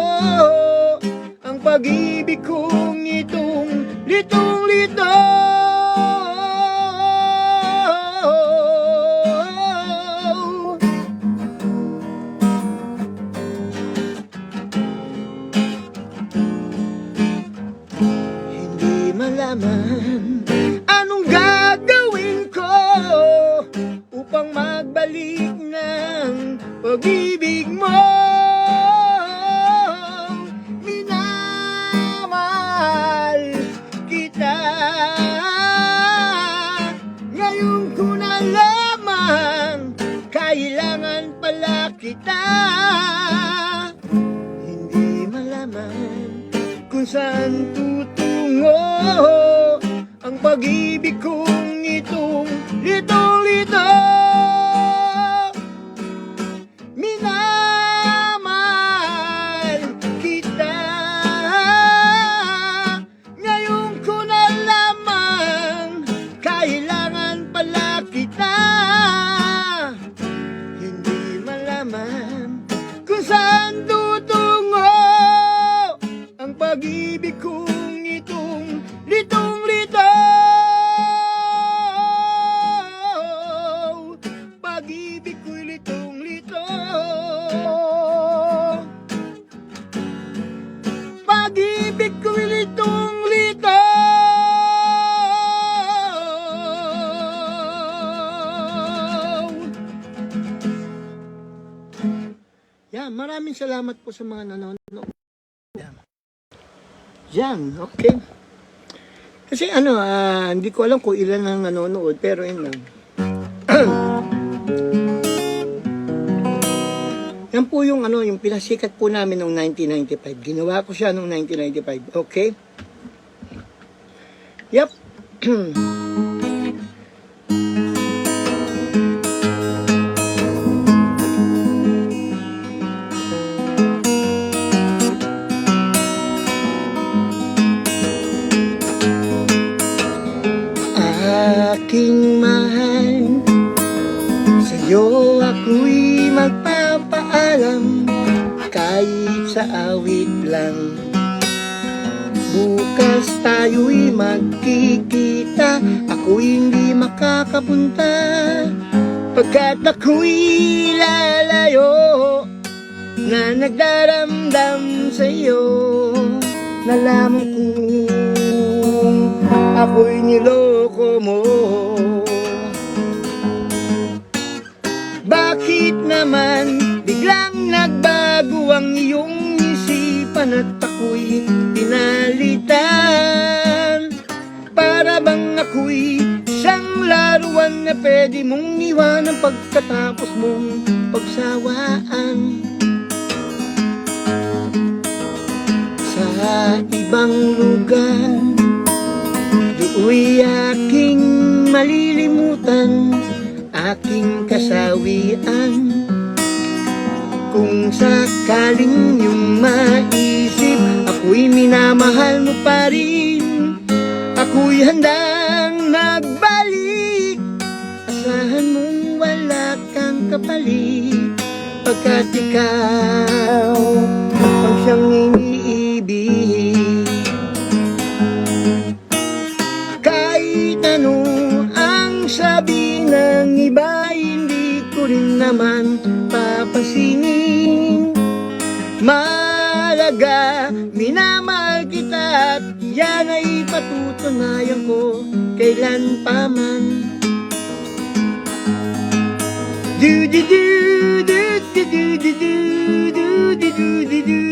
ang pag-ibig kong itong litong-lito. Hindi malaman anong gagawin ko upang magbalik ng pag-ibig mo. Minamahal kita, ngayon ko na lamang kailangan pala kita. Hindi malaman kung saan tutungo ang pag-ibig kong itong litong-lito. Pag-ibig kong itong litong-lito. Pag-ibig ko'y litong-lito. Pag-ibig ko'y litong-lito. Yan, maraming salamat po sa mga nanonood. Yan, okay. Kasi hindi ko alam kung ilan ang nanonood, pero yun lang. Yan po yung yung pinasikat po namin noong 1995. Ginawa ko siya noong 1995, okay? Yep. Aking mahal, sa'yo ako'y magpapaalam kahit sa awit lang. bukas tayo'y magkikita, ako'y hindi makakapunta, pagkat ako'y lalayo, na nagdaramdam sa'yo. Nalaman kong ako'y niloko mo. Bakit naman biglang nagbago ang iyong isipan at ako'y pinalitan? Para bang ako'y isang laruan na pwede mong iwanan pagkatapos mong pagsawaan? Sa ibang lugar, do'y aking malilimutan aking kasawian. Kung sakaling iyong maisip ako'y minamahal mo pa rin, ako'y handang magbalik. Asahan mong wala kang kapalit, pagkat ikaw ang siyang iniibig. Kahit ano ang sabi ng iba, hindi ko rin naman papansinin. Mahalaga, minamahal kita at yan ay patutunayan ko kailan pa man. Do do do do do do do do do do do do.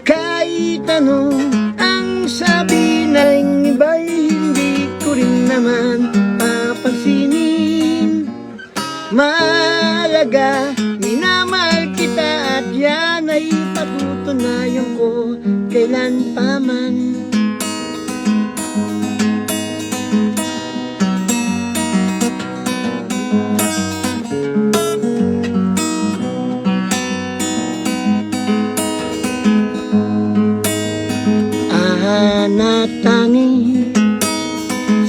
Kahit ano ang sabi ng iba'y hindi ko rin naman papansinin. Mahalaga, minamahal kita at yan ay patutunayan ko kailan pa man. Anatani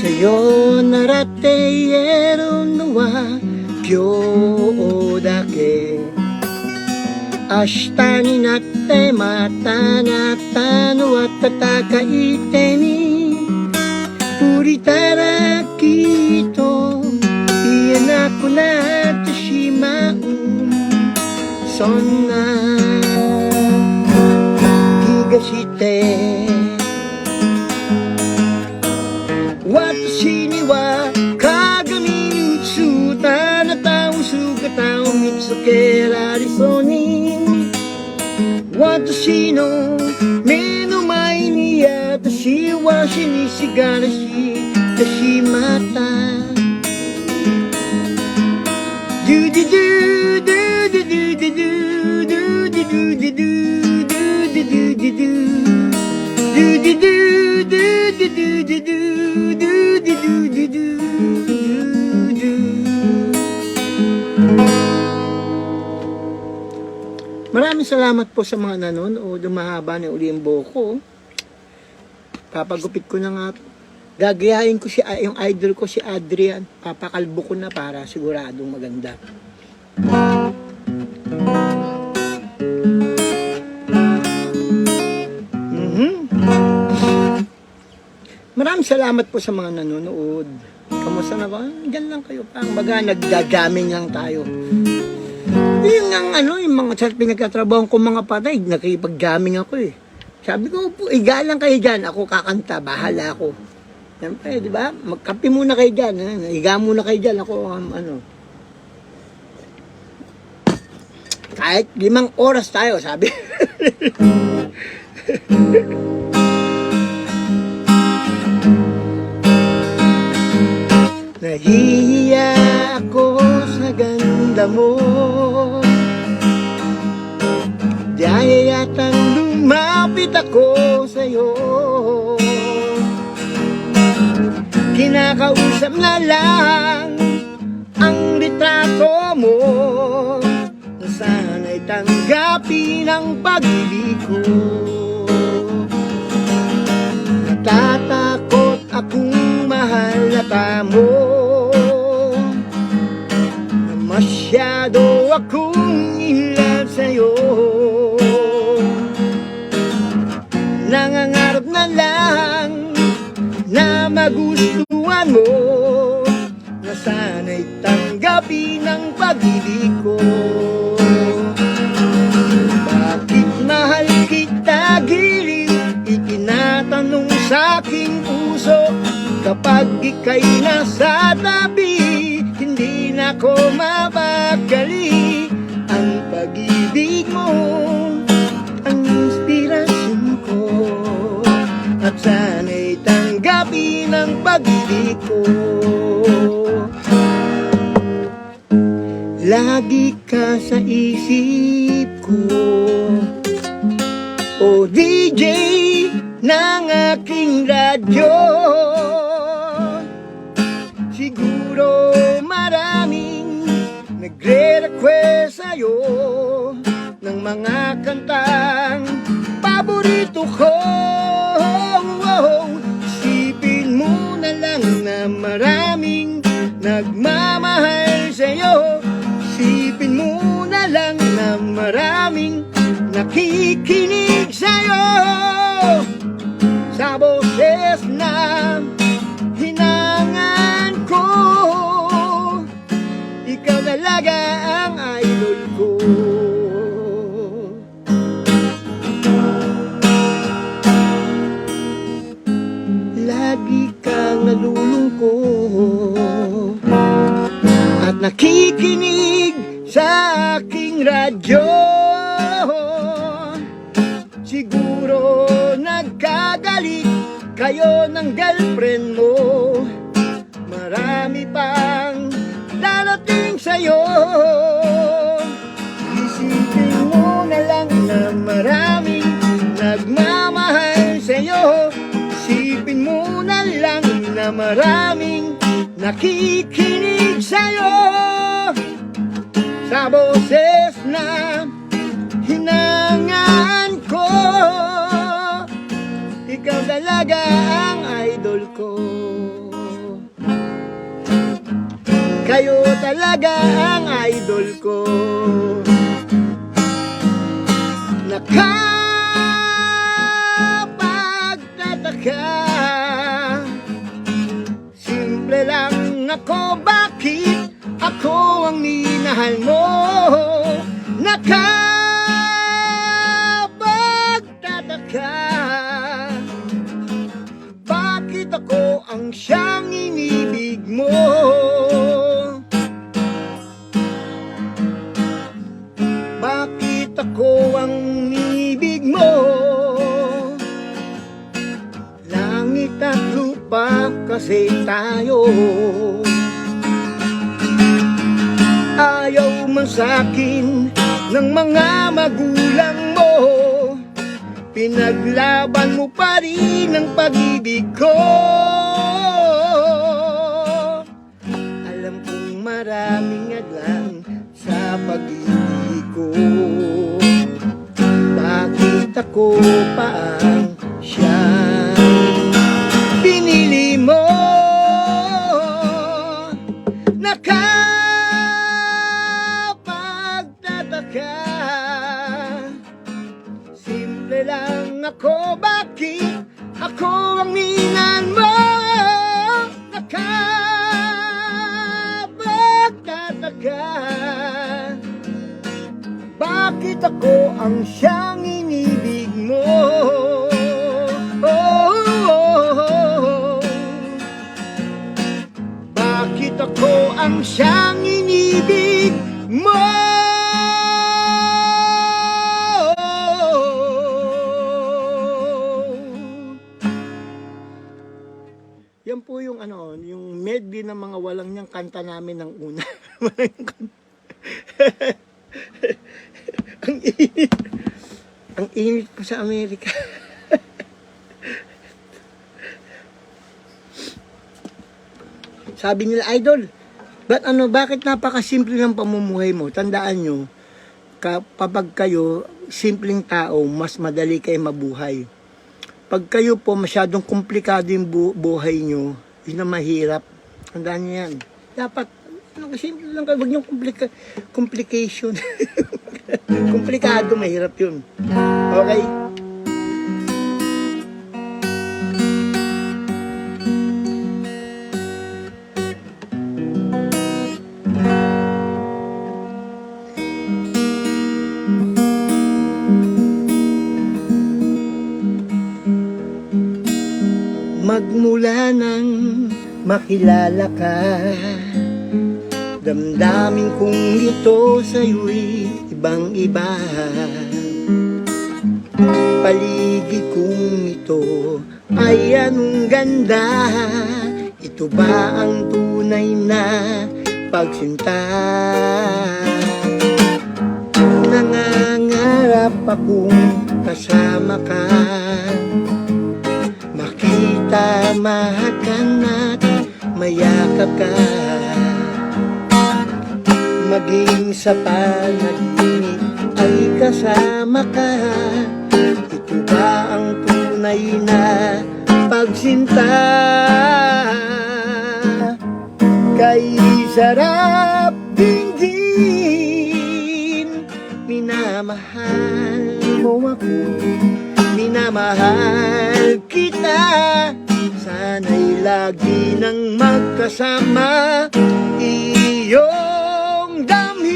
sayo narate ero no wa kyou dake, ashita ni natte mata anata no watakaite ni furitara kito ianaku natte shimau. Sonna higashite watashi ni wa kagami ni utsuta anata wo sugata wo mitsukerariso ni, watashi no me no mae ni watashi wa shinishigarashi tashimata. Do do do do do do do do do do do do do do do do. Maraming salamat po sa mga nanonood. Mahaba na uli yung buhok ko. Papagupit ko na nga. Gagayahin ko yung idol ko si Adrian. Papakalbo ko na para siguradong maganda. Maraming salamat po sa mga nanonood. Kamusta na ba? Diyan lang kayo. Baga nagdagaming lang tayo. Yung mga sa pinagkatrabaho ko mga patay, nakipag-gaming ako eh. Sabi ko po, igalang kayo dyan. Ako kakanta, bahala ako. Siyempre, di ba? Magkape muna kayo dyan. Higa muna kayo dyan. Ako, kahit 5 oras tayo, sabi. Nahihiya ako sa ganda mo, dahil yatang lumapit ako sa'yo. Kinakausap na lang ang litrato mo, sana'y tanggapin ang pag-ibig ko. Natatakot akong mahal halata mo na masyado akong in love sa'yo. Nangangarap na lang na magustuhan mo, na sana'y tanggapin ang pag-ibig ko. Bakit mahal kita giliw, itinatanong sa'king puso. Kapag ika'y nasa tabi, hindi na ko mapagkali. Ang pag-ibig mo ang inspirasyon ko, at sana'y tanggapin ang pag-ibig ko. Lagi ka sa isip ko, o DJ ng aking radyo. Siguro maraming nagre-request sa'yo ng mga kantang paborito ko. Isipin mo na lang na maraming nagmamahal sa'yo. Isipin mo na lang na maraming nakikinig sa'yo. Sa boses na hinangan ko, ikaw talaga ang idol ko. Lagi kang nalulungkot at nakikinig sa aking radyo. Siguro nagkagalit kayo ng girlfriend mo. Marami pang darating sa'yo. Isipin mo na lang na maraming nagmamahal sa'yo. Isipin mo na lang na maraming nakikinig sa'yo. Sa boses na hinangan ko, ikaw talaga ang idol ko. Kayo talaga ang idol ko. Nakapagtataka, simple lang ako, bakit ako ang minahal mo? Nakapagtataka, bakit ako ang siyang inibig mo? Bakit ako ang inibig mo? Langit at lupa kasi tayo. Ayaw man sa'kin ng mga magulang mo, pinaglaban mo pa rin ang pag-ibig ko. Alam kong maraming adlang sa pag-ibig ko. Bakit ako pa ang siyang pinili mo? Nakapagtataka, simple lang ako, bakit ako ang minahal mo? Nakapagtataka, bakit ako ang siyang inibig mo? Bakit ako ang siyang inibig mo? Yan po yung yung medley ng mga walang niyang kanta namin ng una. Ang init. Ang init po sa Amerika. Sabi nila, idol, bakit napakasimple ng pamumuhay mo? Tandaan nyo, kapag kayo, simpleng tao, mas madali kayo mabuhay. Pag kayo po masyadong komplikado yung buhay nyo, Yun ang mahirap. Tandaan niyo yan. Dapat, simple lang kayo. Huwag niyong complication. Komplikado, mahirap yun. Okay? Magmula nang makilala ka, damdamin kong ito sa'yo'y ibang-iba. Paligid kong ito ay anong ganda. Ito ba ang tunay na pagsinta? Nangangarap akong kasama ka, makita, mahakan at mayakap ka, maging sa panaginip ay kasama ka. Ito ba ang tunay na pagsinta? Kay sarap dinggin, minamahal mo ako, minamahal kita. Sana'y lagi nang magkasama, iyong damhin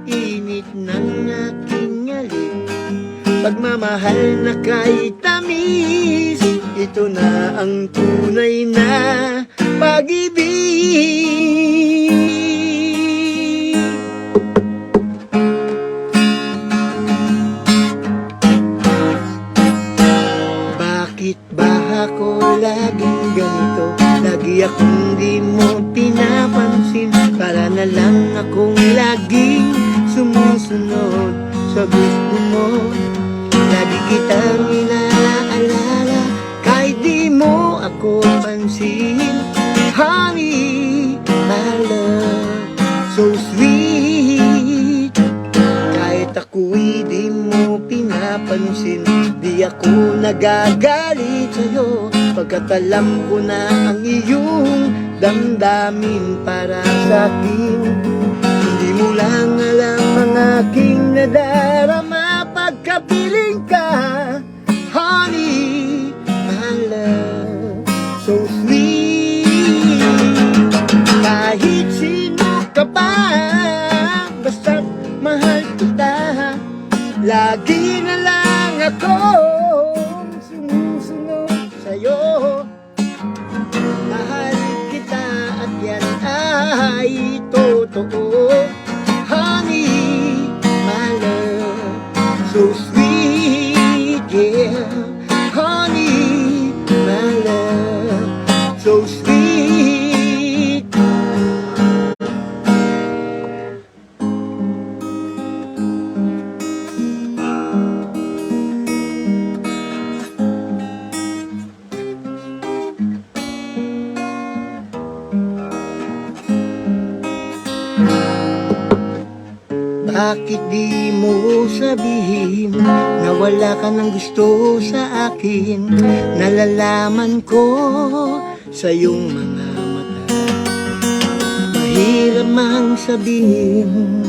init ng aking halik, pagmamahal na kay tamis. Ito na ang tunay na pag-ibig. Bakit ba ako laging ganito? Lagi akong di mo pinapansin. Para na lang akong laging sumusunod sa gusto mo. Lagi kitang inaalala kahit di mo ako pansin. Honey, my love, so sweet. Kahit ako'y di mo pinapansin, di ako nagagalit sa'yo, pagkat alam ko na ang iyong damdamin para sa'kin. Hindi mo lang alam ang aking nadarama pagkapiling ka. Honey, my love, so sweet. Kahit sino ka pa, basta't mahal kita, lagi na lang akong sumusunod sa'yo. Mahal kita at yan ay totoo. Honey, my love, so sweet, yeah. Honey, my love, so sweet. Bakit di mo sabihin na wala ka ng gusto sa akin? Nalalaman ko sa iyong mga mata. Mahirap mang sabihin,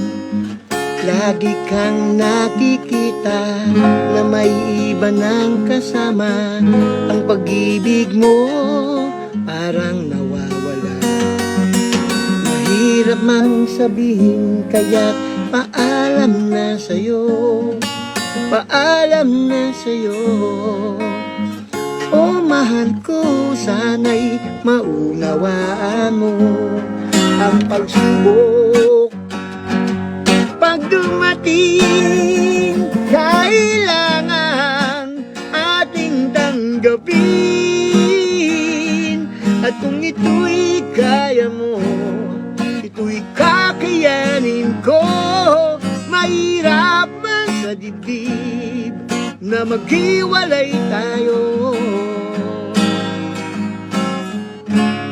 lagi kang nakikita na may iba ng kasama. Ang pag-ibig mo parang nawawala. Mahirap mang sabihin, kaya paalam na sa'yo, paalam na sa'yo. Oh mahal ko, sana'y maunawaan mo ang pagsubok. Pag dumating, kailangan ating tanggapin. At kung ito'y kaya mo, ito'y kakayanin ko. Mahirap man sa dibdib na maghiwalay tayo.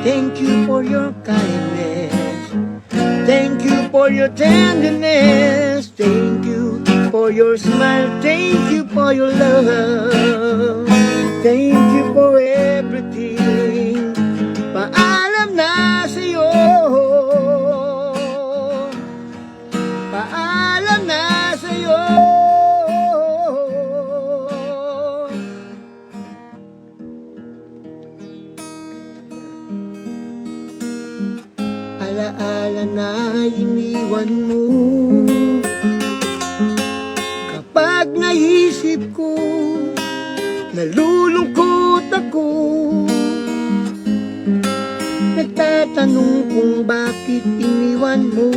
Thank you for your kindness, thank you for your tenderness, thank you for your smile, thank you for your love, thank you for everything. alaala na iniwan mo. Kapag naisip ko, nalulungkot ako. Nagtatanong kung bakit iniwan mo,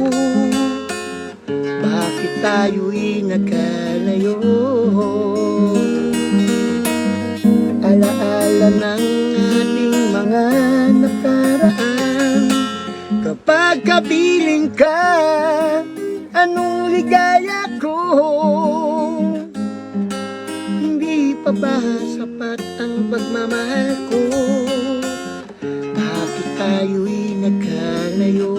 bakit tayo'y nagkalayo. Alaala ng ating mga nakaraan. Kapag kapiling ka, anong ligaya ko? Hindi pa ba sapat ang pagmamahal ko? Bakit tayo'y nagkalayo?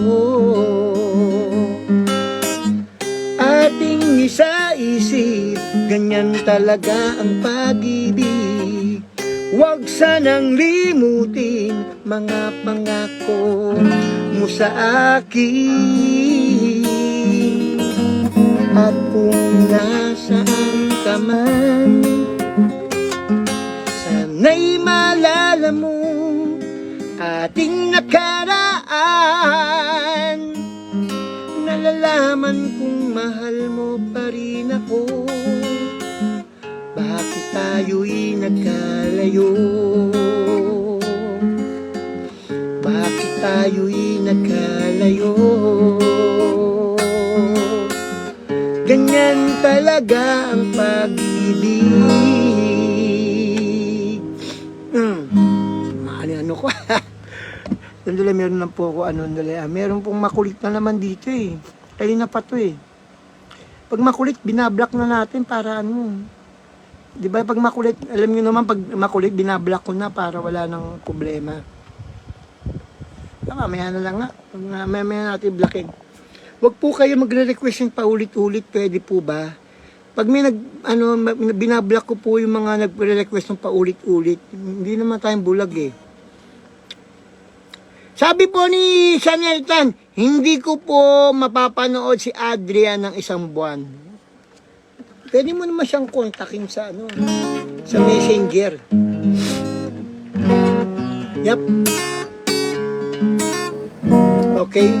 Ating isa-isip, ganyan talaga ang pag-ibig. Huwag sanang limutin mga pangako mo sa akin. At kung nasaan ka man, sana'y maalala mo ating nakaraan. Nalalaman kong mahal mo pa rin ako. Bakit tayo'y nagkalayo? Bakit tayo'y nagkalayo? Ganyan talaga ang pag-ibig. Ano ko? Sandali, meron lang po ako meron pong makulit na naman dito eh. Kanina pa to eh. Pag makulit, binablock na natin para Di ba pag makulit, alam niyo naman pag makulit, binablock ko na para wala nang problema. Mamaya na lang nga. Mamaya natin blockin. Huwag po kayo magre-request yung paulit-ulit, pwede po ba? Pag may binablock ko po yung mga nagre-request ng paulit-ulit, hindi naman tayong bulag eh. Sabi po ni Chanel Tan, hindi ko po mapapanood si Adrian ng isang buwan. Pwede mo naman siyang kontakin sa sa Messenger. Yep. Okay.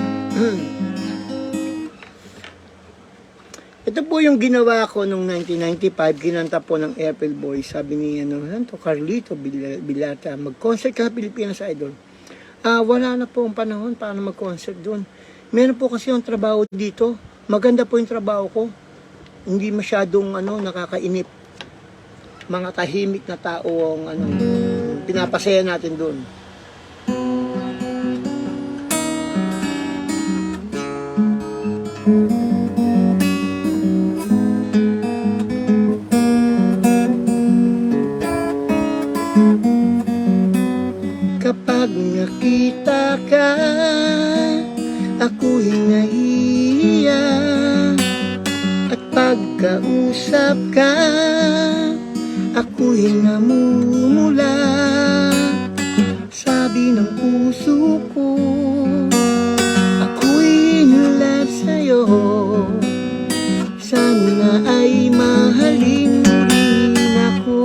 Ito po yung ginawa ko nung 1995, kinanta po ng April Boys. Sabi ni Carlito Bilata, mag-concert ka sa Pilipinas Idol. Wala na po ang panahon para mag-concert doon. Meron po kasi yung trabaho dito. Maganda po yung trabaho ko. Hindi masyadong nakakainip. Mga tahimik na tao ang pinapasaya natin doon. Kapag nakita ka, ako'y nahihiya. At pagkausap ka, ako'y namumula. Sabi ng puso ko, ako'y in love sa'yo. Sana ay mahalin mo rin ako.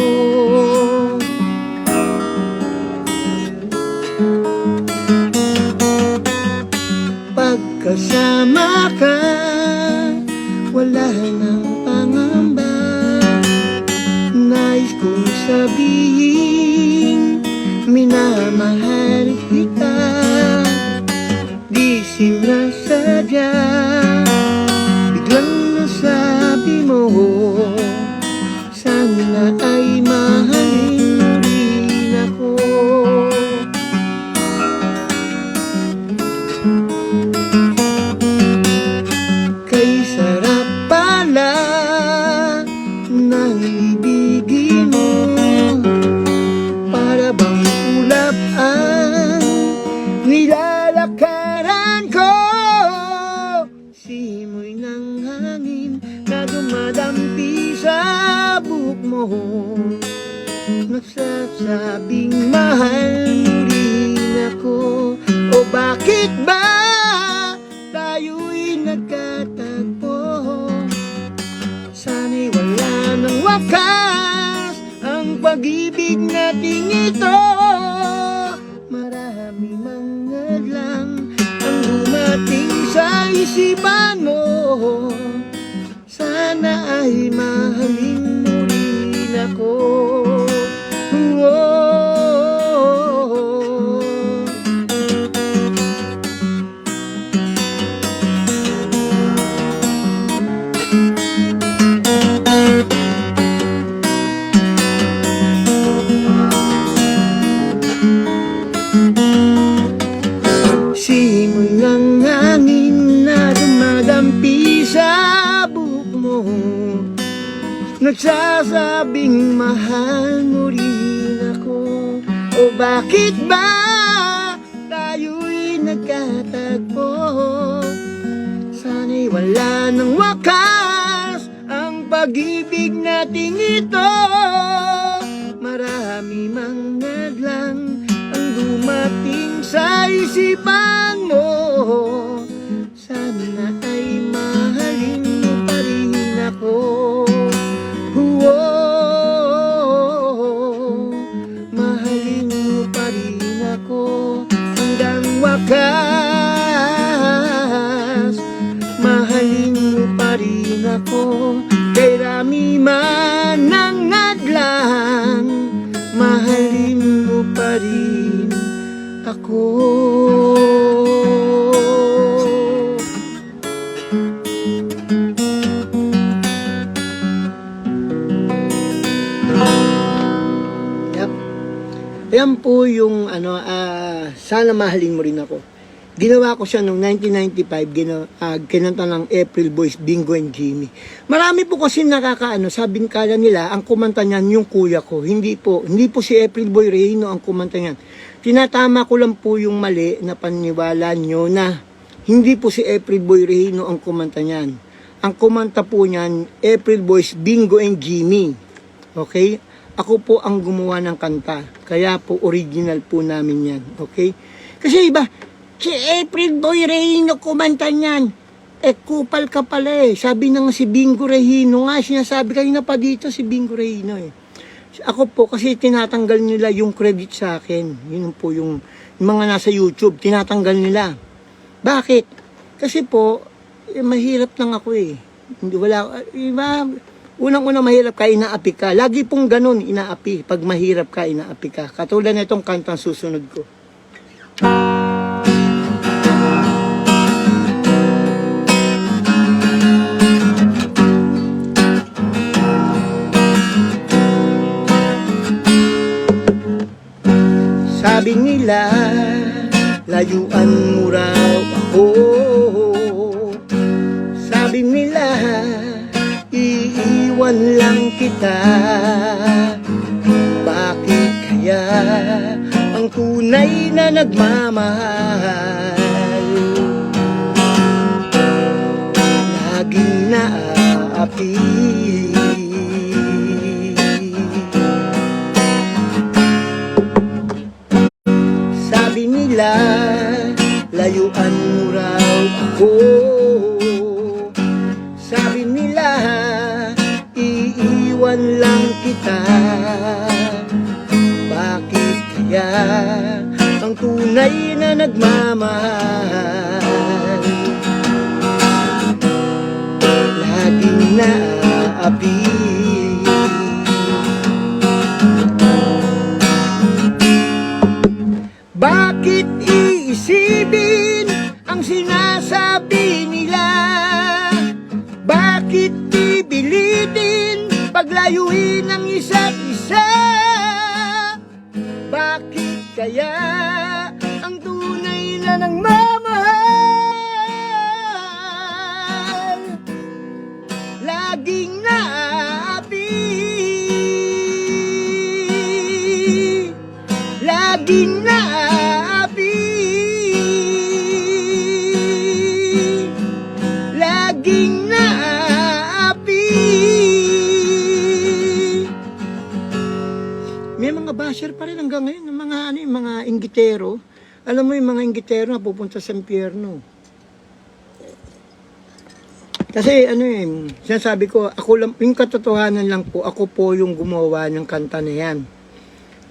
Pagkasama ka, wala nang pangamba. Nais kong sabihin, minamahal kita. Di sinasadya, biglang nasabi mo, sana ay mahalin mo rin ako. Kay sarap pala ng ibigin mo, para bang ulap ang nilalakaran ko. Simoy ng hangin na dumadampi sa buhok mo, nagsasabing mahal mo rin ako. O bakit ba tayo'y nagkatagpo? Sana'y wala ng wakas ang pag-ibig nating ito. Marami mang hadlang ang dumating isipan mo, sana ay mahalin mo rin ako. Oh. Simoy ng hangin na dumadampi sa buhok mo, nagsasabing mahal mo rin ako. O bakit ba tayo'y nagkatagpo? Sana'y wala ng wakas ang pag-ibig nating ito. Marami mang naglang ang dumating sa isipan mo, sana ay mahalin mo pa rin ako. Mahalin mo pa rin ako hanggang wakas. Mahalin mo pa rin ako kay rami man ng nadlang. Mahalin mo pa rin ako. Yep. Yan po yung sana mahalin mo rin ako. Ginawa ko siya noong 1995, kinanta ng April Boys, Bingo and Jimmy. Marami po kasi sabi kala nila, ang kumanta niyan yung kuya ko. Hindi po si April Boy Reyno ang kumanta niyan. Tinatama ko lang po yung mali na paniwala nyo na hindi po si April Boy Reyno ang kumanta niyan. Ang kumanta po niyan, April Boys, Bingo and Jimmy. Okay? Ako po ang gumawa ng kanta. Kaya po original po namin yan. Okay? Kasi iba, si April Boy Reyno kumanta niyan. Kupal ka pala eh. Sabi na nga si Bingo Reyno nga. Sinasabi kanina pa dito si Bingo Reyno eh. Ako po kasi tinatanggal nila yung credit sa akin. Yun po yung mga nasa YouTube. Tinatanggal nila. Bakit? Kasi po, mahirap lang ako eh. Unang-unang mahirap ka, inaapi ka. Lagi pong ganun, inaapi. Pag mahirap ka, inaapi ka. Katulad na itong kantang susunod ko. Sabi nila, layuan mo raw ako. Sabi nila, iiwan lang kita. Bakit kaya ang tunay na nagmamahal laging naaapi? Sabi nila, layuan mo raw ako. Sabi nila, iiwan lang kita. Bakit kaya ang tunay na nagmamahal laging naaapi? Bakit iisipin ang sinasabi nila? Bakit pipilitin paglayuin ang isa't isa? Bakit kaya ang tunay na nagmamahal laging naaapi? Laging naaapi. Laging naaapi. May mga basher pa rin hanggang ngayon, yung mga inggitero. Alam mo yung mga inggitero na pupunta sa impyerno. Kasi sinasabi ko, ako lang, yung katotohanan lang po, ako po yung gumawa ng kanta na yan.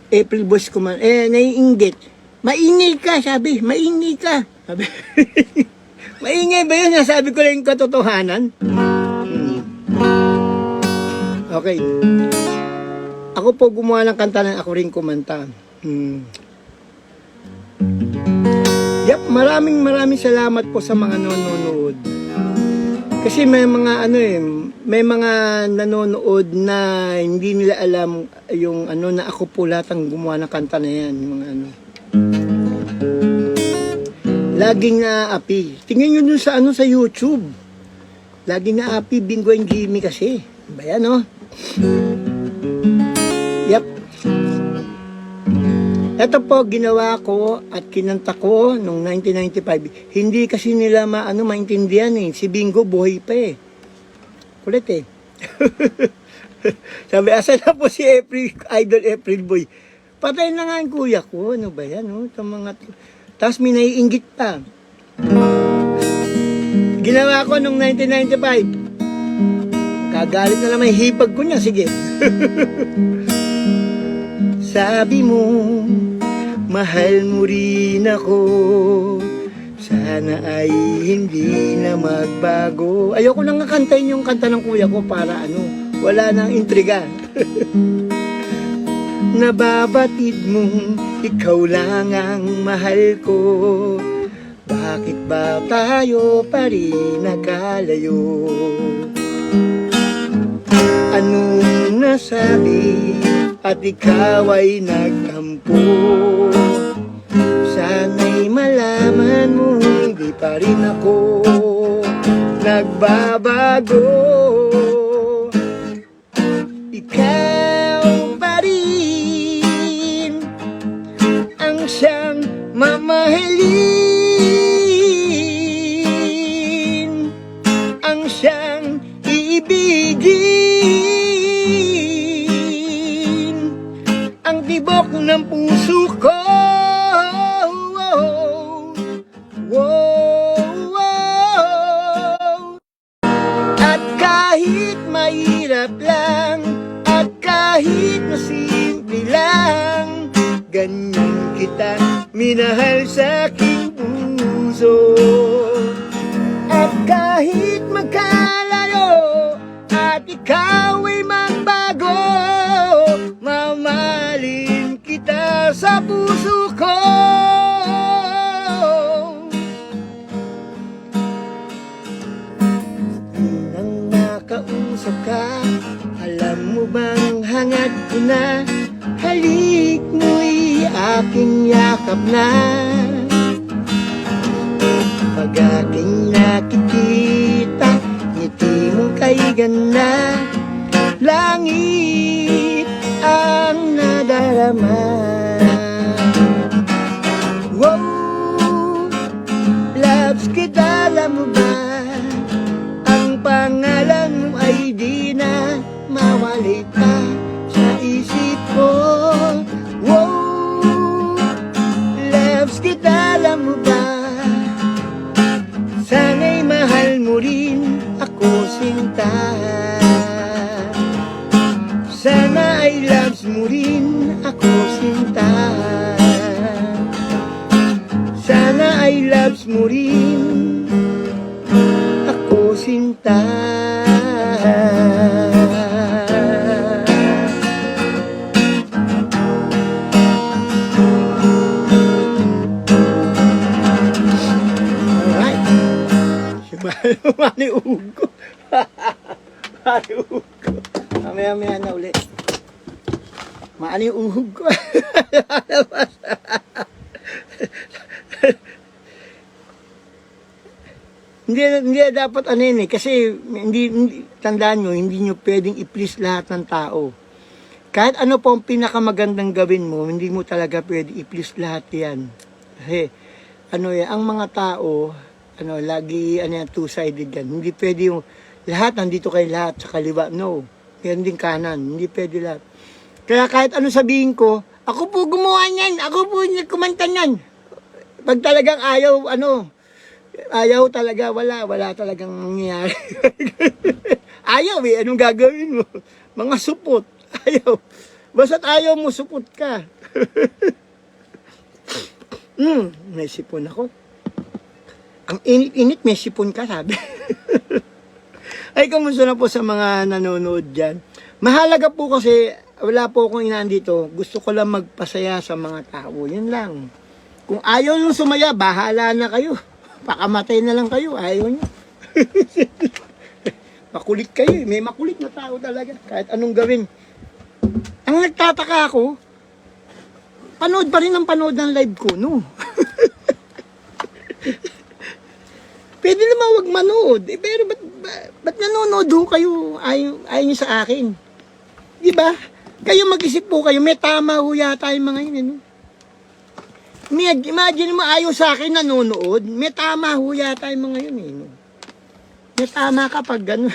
April Boys ko man, naiinggit. Maingay ka, sabi, maingay ka. Sabi, Maingay ba yun? Sabi ko lang yung katotohanan. Okay. Ako po gumawa ng kanta na ako rin kumanta. Yep, maraming salamat po sa mga nanonood. Kasi may mga may mga nanonood na hindi nila alam yung na ako po lahat ang gumawa ng kanta na yan, yung mga laging naaapi. Tingnan nyo dun sa sa YouTube. Laging naaapi Bingo and Jimmy kasi. Ba yan, no? Yep. Ito po, ginawa ko at kinanta ko noong 1995. Hindi kasi nila maintindihan eh. Si Bingo, buhay pa eh. Kulit eh. Sabi, asan na po si Idol April Boy? Patay na nga ang kuya ko. Ano ba yan? No? Tapos may naiinggit pa. Ginawa ko noong 1995. Kagalit na naman, hipag ko niya. Sige. Sabi mo, mahal mo rin ako. Sana ay hindi na magbago. Ayoko nang kantayin yung kanta ng kuya ko para wala nang intriga. Nababatid mo, ikaw lang ang mahal ko. Bakit ba tayo pa rin nakalayo? Anong nasabi at ikaw ay nagtampo? Sana'y malaman mo, hindi pa rin ako nagbabago. Ikaw pa rin ang siyang mamahalin, ang siyang iibigin, ang tibok ng puso ko. At kahit mahirap lang, at kahit na simple lang, ganyan kita minahal sa aking puso. At kahit magkalayo, at ikaw ay magbago, mamahalin kita sa puso ko. Nang nakausap ka, alam mo bang hangad ko na, halik mo'y aking yakap na. Pag aking nakikita, ngiti mong kay ganda, langit ang nadarama. Wow, loves kita, alam mo ba? Ang pangalan mo ay di na mawali pa sa isip ko. Wow, loves kita, alam mo ba? Sana'y mahal mo rin ako, sinta. Sana ay loves mo rin ako, sinta. Sana ay loves mo rin ako, sinta. Mani ugo. Mani ugo. Mamaya na ulit. Mani ugo. Hindi dapat kasi hindi tandaan nyo, hindi nyo pwedeng i-please lahat ng tao. Kahit ano po ang pinakamagandang gawin mo, hindi mo talaga pwedeng i-please lahat yan. Kasi ang mga tao, lagi two-sided yan. Hindi pwede yung lahat nandito kay lahat sa kaliwa. No. Meron din kanan. Hindi pwede lahat. Kaya kahit ano sabihin ko, ako po gumawa niyan, ako po kumanta niyan. Pag talagang ayaw talaga, wala talagang nangyayari. Ayaw anong gagawin mo? Mga supot. Ayaw. Basta't ayaw mo, supot ka. May sipon ako. Ang init-init, may sipon ka, sabi. Ay, kamusta na po sa mga nanonood dyan? Mahalaga po kasi, wala po akong inaan dito. Gusto ko lang magpasaya sa mga tao. Yun lang. Kung ayaw nyo sumaya, bahala na kayo. Pakamatay na lang kayo. Ayaw nyo. Makulit kayo. May makulit na tao talaga. Kahit anong gawin. Ang nagtataka ako, panood pa rin ang panood ng live ko, no? Pwede naman wag manood. Pero ba't nanonood ho kayo? Ayaw nyo sa akin. Di ba? Kayo mag-isip po kayo. May tama ho yata yung mga yun. Ano? Imagine mo ayaw sa akin nanonood. May tama ho yata yung mga yun. No? May tama kapag gano'n.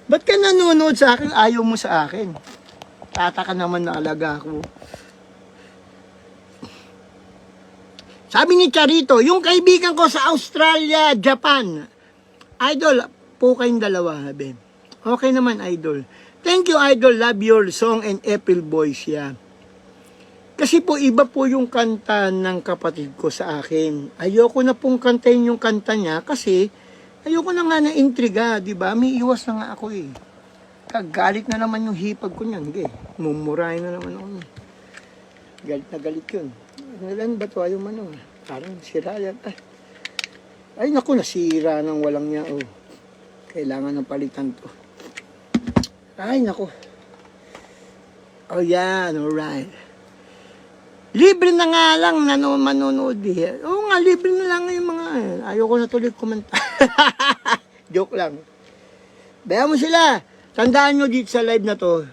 Ba't ka nanonood sa akin? Ayaw mo sa akin. Tataka naman na alaga ako. Sabi ni Charito, yung kaibigan ko sa Australia, Japan. Idol, po kayong dalawa, sabi. Okay naman, Idol. Thank you, Idol. Love your song and April Boys, yeah. Kasi po, iba po yung kanta ng kapatid ko sa akin. Ayoko na pong kantayin yung kanta niya kasi ayoko na nga na-intriga, di ba? May iwas na nga ako eh. Kagalit na naman yung hipag ko niyan. Hindi, mumurahin na naman ako. Galit na galit yun. Nalan ba ito? Ayaw man o. Parang sira yan. Ay naku, nasira ng walang niya. Oh. Kailangan ng palitan to. Ay naku. Oh yan, alright. Libre na nga lang manonood eh. Oo nga, libre na lang yung mga ayoko na tuloy kumanta. Joke lang. Bayan mo sila. Tandaan nyo dito sa live na to.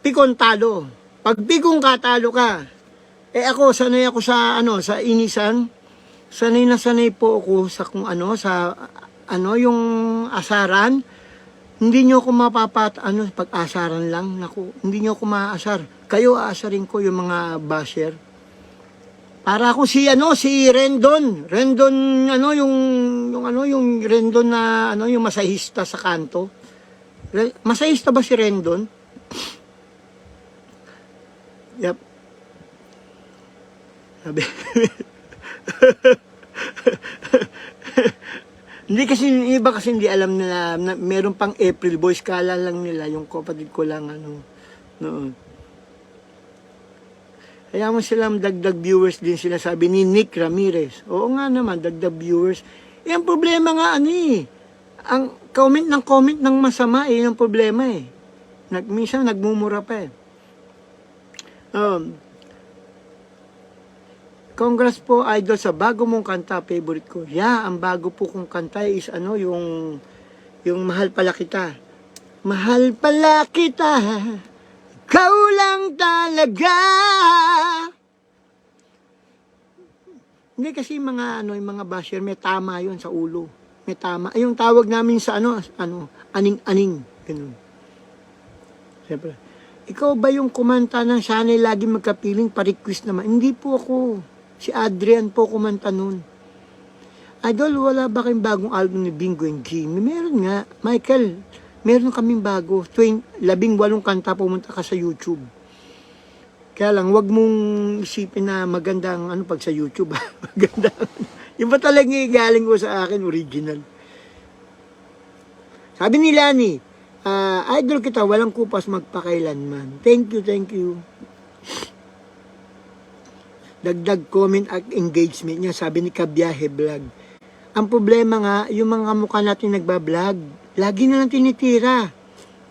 Pikon talo. Pag pikong katalo ka, ako sanay ako sa sa inisan. Sanay na sanay po ako sa kung yung asaran. Hindi nyo ako pag-asaran lang. Naku, hindi nyo ako maasar. Kayo aasarin ko yung mga basher. Para ako si Rendon. Rendon yung Rendon na yung masahista sa kanto. Masahista ba si Rendon? Yep. Sabi. Hindi kasi iba kasi hindi alam nila na meron pang April Boys, kala lang nila yung kapatid ko lang noon. Kaya mo silang dagdag viewers din sila, sabi ni Nick Ramirez. Oo nga naman, dagdag viewers. Ang problema nga ang comment ng masama yung problema eh. Minsan nagmumura pa eh. Congrats po, Idol, sa bago mong kanta, favorite ko. Yeah, ang bago po kong kanta is yung Mahal Pala Kita. Mahal pala kita, ikaw lang talaga. Hindi kasi yung mga basher, may tama yun sa ulo. May tama. Yung tawag namin sa aning-aning. Ganun. Siyempre. Ikaw ba yung kumanta ng sana'y lagi magkapiling pa-request naman? Hindi po ako. Si Adrian po kumanta nun. Idol, wala ba kayong bagong album ni Bingo and Jimmy? Meron nga. Michael, meron kaming bago. 18 kanta pumunta ka sa YouTube. Kaya lang, wag mong isipin na magandang pag sa YouTube. Maganda. Yung ba talagang galing ko sa akin, original. Sabi ni Lani, idol kita, walang kupas magpakailanman. Thank you. Dagdag comment at engagement niya, sabi ni Kabiyahe Vlog. Ang problema nga, yung mga mukha natin nagbablog, lagi na lang tinitira.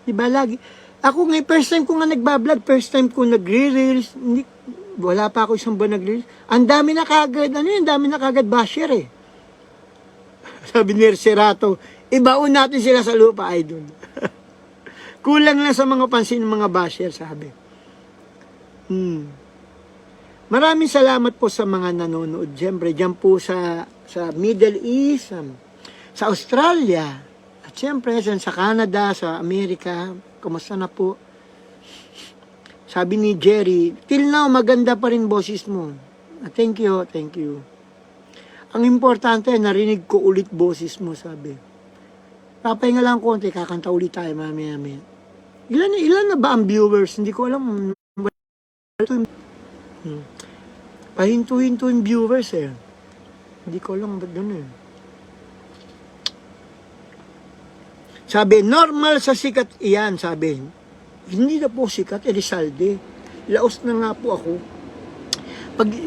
Diba, lagi? Ako nga, first time ko nga nagbablog, first time ko nagre-reels, wala pa ako isang buwan nagre-reels. Ang dami na kagad, dami na kagad basher eh. Sabi ni Serato, ibaon natin sila sa lupa, idol. Kulang lang sa mga pansin ng mga basher, sabi. Maraming salamat po sa mga nanonood. Siyempre, dyan po sa Middle East, sa Australia, at siyempre, sa Canada, sa Amerika. Kumusta na po? Sabi ni Jerry, till now, maganda pa rin boses mo. Thank you. Ang importante, narinig ko ulit boses mo, sabi. Papahinga lang konti, kakanta ulit tayo, mamaya. Ilan na ba ang viewers? Hindi ko alam. Pahinto-hinto yung viewers eh. Hindi ko alam ba't gano'n eh. Sabi, normal sa sikat iyan, sabi. Hindi na po sikat, Elizalde. Laos na nga po ako.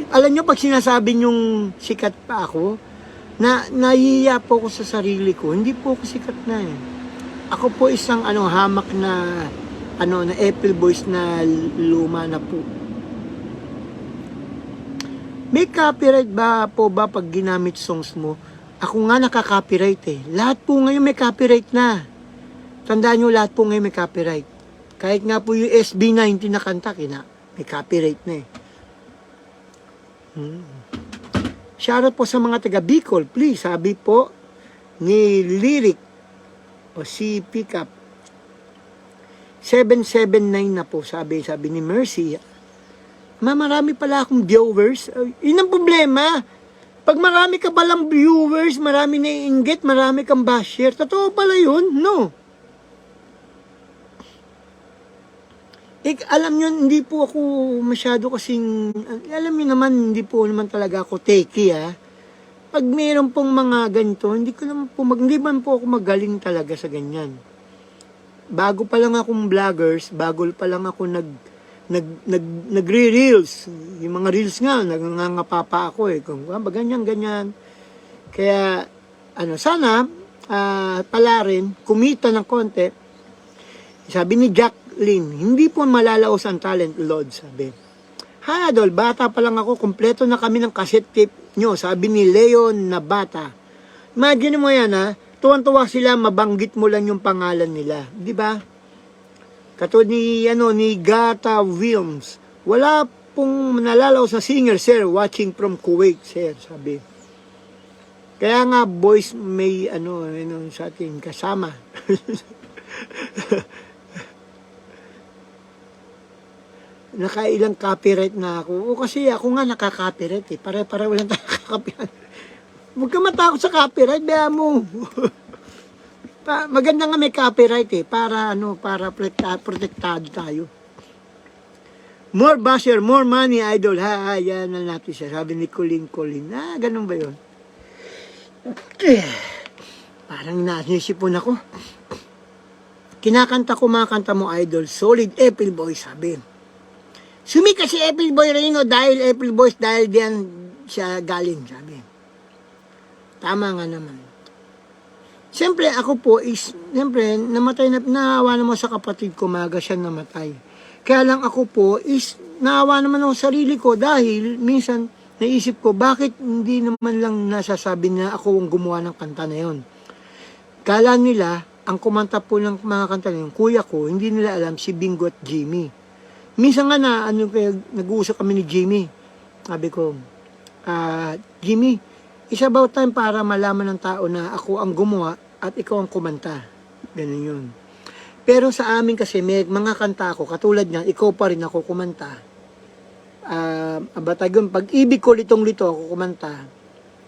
Alam nyo, pag sinasabi nyong sikat pa ako, nahihiya po ako sa sarili ko. Hindi po ako sikat na eh. Ako po isang hamak na na Apple Boys na luma na po. May copyright ba pag ginamit songs mo? Ako nga nakaka-copyright eh. Lahat po ngayon may copyright na. Tandaan nyo, lahat po ngayon may copyright. Kahit nga po yung SB19 na kanta, may copyright na eh. Shoutout po sa mga taga Bicol, please. Sabi po ni Lyric o si Pickup 779 na po, sabi ni Mercy. Marami pala akong viewers. Yun ang problema. Pag marami ka palang viewers, marami naiinggit, marami kang basher. Totoo pala yun, no? Alam nyo, hindi po ako masyado kasing, alam nyo naman, hindi po naman talaga ako techie, ha? Pag mayroon pong mga ganito, hindi man po ako magaling talaga sa ganyan. Bago pa lang akong vloggers, bago pa lang ako nagre-reels. Yung mga reels nga, nangangapa pa ako eh. Kung ganyan. Kaya, sana, pala rin, kumita ng konti. Sabi ni Jacqueline, hindi po malalaos ang talent, Lord, sabi. Hi, Adol, bata pa lang ako, kompleto na kami ng cassette tape nyo, sabi ni Leon na bata. Imagine mo yan, ha? Tuwan-tuwa sila, mabanggit mo lang yung pangalan nila. Di ba? Katulad ni Gata Wilms. Wala pong nalalaos na singer, sir, watching from Kuwait, sir, sabi. Kaya nga, boys, may, sa ating kasama. Nakailang copyright na ako. O kasi ako nga nakaka-copyright eh. Pare-pare walang nakaka-copyright. Huwag ka matakot sa copyright, baya mo. Maganda nga may copyright eh. Para protektado tayo. More basher, more money, idol. Yan na natin siya. Sabi ni Colin. Ganun ba yun? Parang nanisipon ako. Kinakanta ko mga kanta mo, idol. Solid Apple Boy, sabi. Sumikat si Apple Boy Reno dahil Apple Boys, dahil diyan siya galing, sabi. Tama nga naman. Siyempre, ako po namatay naawa naman sa kapatid ko, maga siya namatay. Kaya lang ako po naawa naman ako sa sarili ko dahil minsan naisip ko, bakit hindi naman lang nasasabi na ako ang gumawa ng kanta na yun. Kala nila, ang kumanta po ng mga kanta na yun, kuya ko, hindi nila alam si Bingo at Jimmy. Minsan nga nag-uusap kami ni Jimmy. Sabi ko, Jimmy, it's about time para malaman ng tao na ako ang gumawa at ikaw ang kumanta. Ganun yun. Pero sa amin kasi, may mga kanta ako, katulad niya, ikaw pa rin ako kumanta. Pag-ibig ko litong-lito ako kumanta.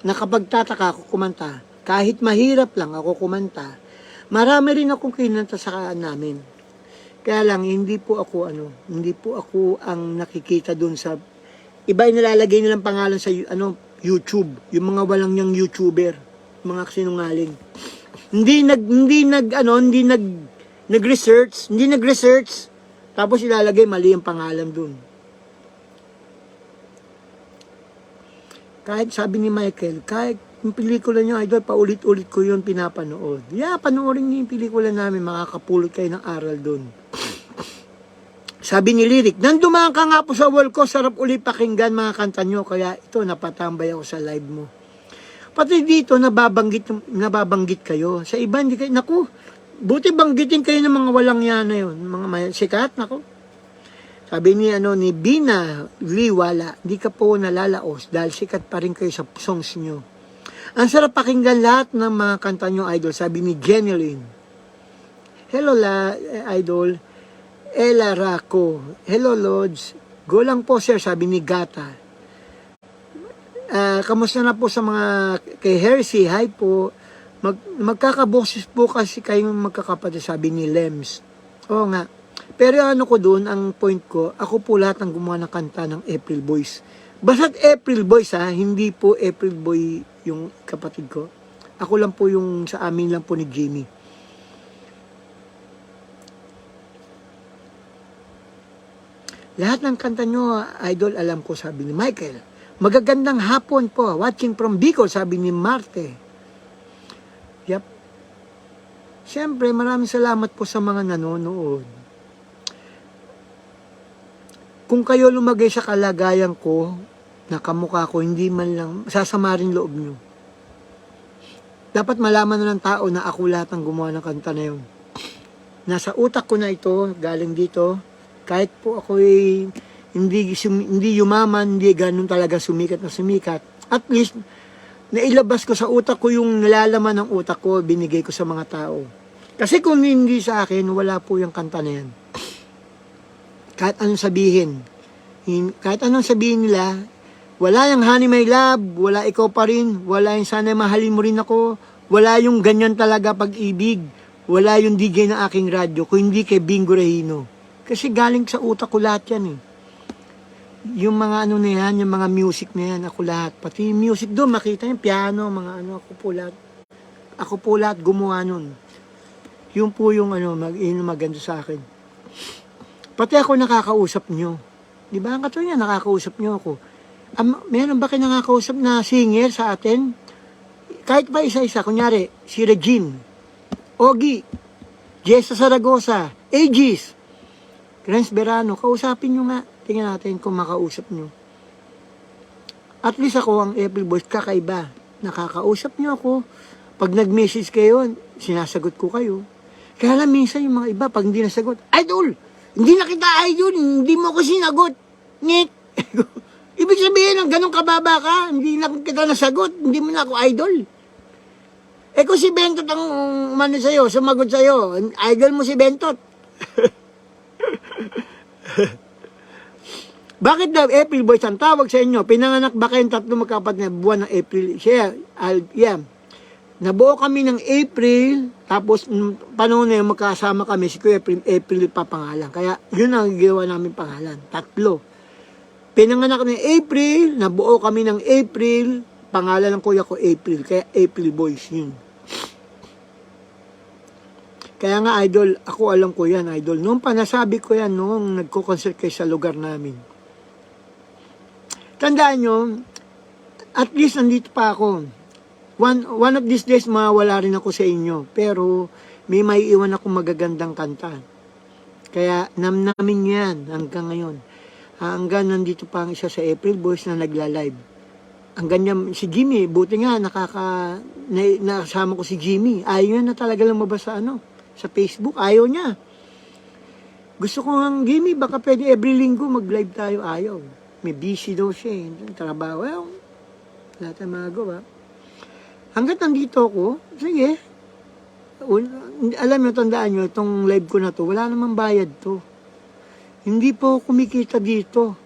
Nakapagtataka ako kumanta. Kahit mahirap lang ako kumanta. Marami rin akong kinanta sa namin. Kaya lang, hindi po ako ang nakikita dun sa, iba yung nilalagay nilang pangalan sa YouTube, yung mga walang niyang YouTuber, mga sinungaling. Hindi nag-research, tapos ilalagay mali ang pangalan dun. Kahit sabi ni Michael, kahit yung pelikula niyo, idol, paulit-ulit ko yun pinapanood. Panoorin niyo yung pelikula namin, makakapulot kayo ng aral dun. Sabi ni Lyric, nang dumaan ka nga po sa wall ko, sarap ulit pakinggan mga kanta nyo, kaya ito, napatambay ako sa live mo. Pati dito, nababanggit kayo. Sa iba, hindi kayo, naku, buti banggitin kayo ng mga walang yan na yun, mga sikat, naku. Sabi ni Bina Liwala, di ka po nalalaos dahil sikat pa rin kayo sa songs nyo. Ang sarap pakinggan lahat ng mga kanta nyo, idol, sabi ni Jeneline. Hello, idol. Ella Raco. Hello, Lods. Go lang po, sir, sabi ni Gata. Kamusta na po sa mga kay Hersey? Hi po. Magkakaboses po kasi kayong magkakapatid, sabi ni Lems. Oo nga. Pero ano ko doon, ang point ko, ako po lahat ang gumawa ng kanta ng April Boys. Basta't April Boys ha, hindi po April Boy yung kapatid ko. Ako lang po yung sa amin lang po ni Jimmy. Lahat ng kanta nyo, idol, alam ko, sabi ni Michael. Magagandang hapon po, watching from Bicol, sabi ni Marte. Yep. Siyempre, maraming salamat po sa mga nanonood. Kung kayo lumagay sa kalagayan ko, na kamukha ko, hindi man lang, sasama rin loob nyo. Dapat malaman na ng tao na ako lahat ang gumawa ng kanta na yun. Nasa utak ko na ito, galing dito, kahit po ako hindi yumaman, hindi ganun talaga sumikat na sumikat. At least, nailabas ko sa utak ko yung nalalaman ng utak ko, binigay ko sa mga tao. Kasi kung hindi sa akin, wala po yung kanta na yan. Kahit anong sabihin nila, wala yung honey my love, wala ikaw pa rin, wala yung sana mahalin mo rin ako, wala yung ganyan talaga pag-ibig, wala yung DJ na aking radyo, kung hindi kay Bingo Regino. Kasi galing sa utak ko lahat yan eh. Yung mga ano na yan, yung mga music na yan, ako lahat. Pati yung music doon, makita yung piano, mga ano, ako po lahat gumawa nun. Yun po yung ano, maganda sa akin. Pati ako nakakausap nyo. Di ba? Ang katulad niya, nakakausap nyo ako. Meron ba kayo nakakausap na singer sa atin? Kahit pa isa-isa. Kunyari, si Regine, Ogie, Jessa Zaragoza, Aegis, Renz Berano. Kausapin nyo nga. Tingnan natin kung makausap nyo. At least ako, ang April Boys, kakaiba. Nakakausap nyo ako. Pag nag-message kayo, sinasagot ko kayo. Kaya lang minsan yung mga iba, pag hindi nasagot, Idol! Hindi na kita idol, hindi mo ko sinagot. Nick. Ibig sabihin, ng ganun kababa ka, hindi na kita nasagot, hindi mo na ako idol. Eh kung si Bentot ang umano sa'yo, sumagot sa'yo, idol mo si Bentot. Bakit daw April Boys ang tawag sa inyo? Pinanganak ba kayong tatlo magkapatid na buwan ng April? Yeah. Nabuo kami ng April, tapos panahon na yun, magkasama kami, si Kuya April pa pangalan. Kaya yun ang ginawa namin pangalan, 3. Pinanganak ng April, nabuo kami ng April, pangalan ng kuya ko April, kaya April Boys yun. Kaya nga idol, ako alam ko yan idol. Noong pa nasabi ko yan, noong nagko-concert kayo sa lugar namin. Tandaan nyo, at least nandito pa ako. One of these days, mawala rin ako sa inyo. Pero, may maiiwan akong magagandang kanta. Kaya, namin yan hanggang ngayon. Hanggang nandito pa ang isa sa April Boys na nagla-live. Hanggang niya, si Jimmy, buti nga, nakasama ko si Jimmy. Ayaw niya na talaga lumabas sa Facebook. Ayaw niya. Gusto ko nga, Jimmy, baka pwede every linggo mag-live tayo. Ayaw. May busy daw siya. Trabaho. Well, lahat ang magawa. Hanggat nandito ako, sige. Alam nyo, tandaan nyo, itong live ko na to, wala namang bayad to. Hindi po kumikita dito.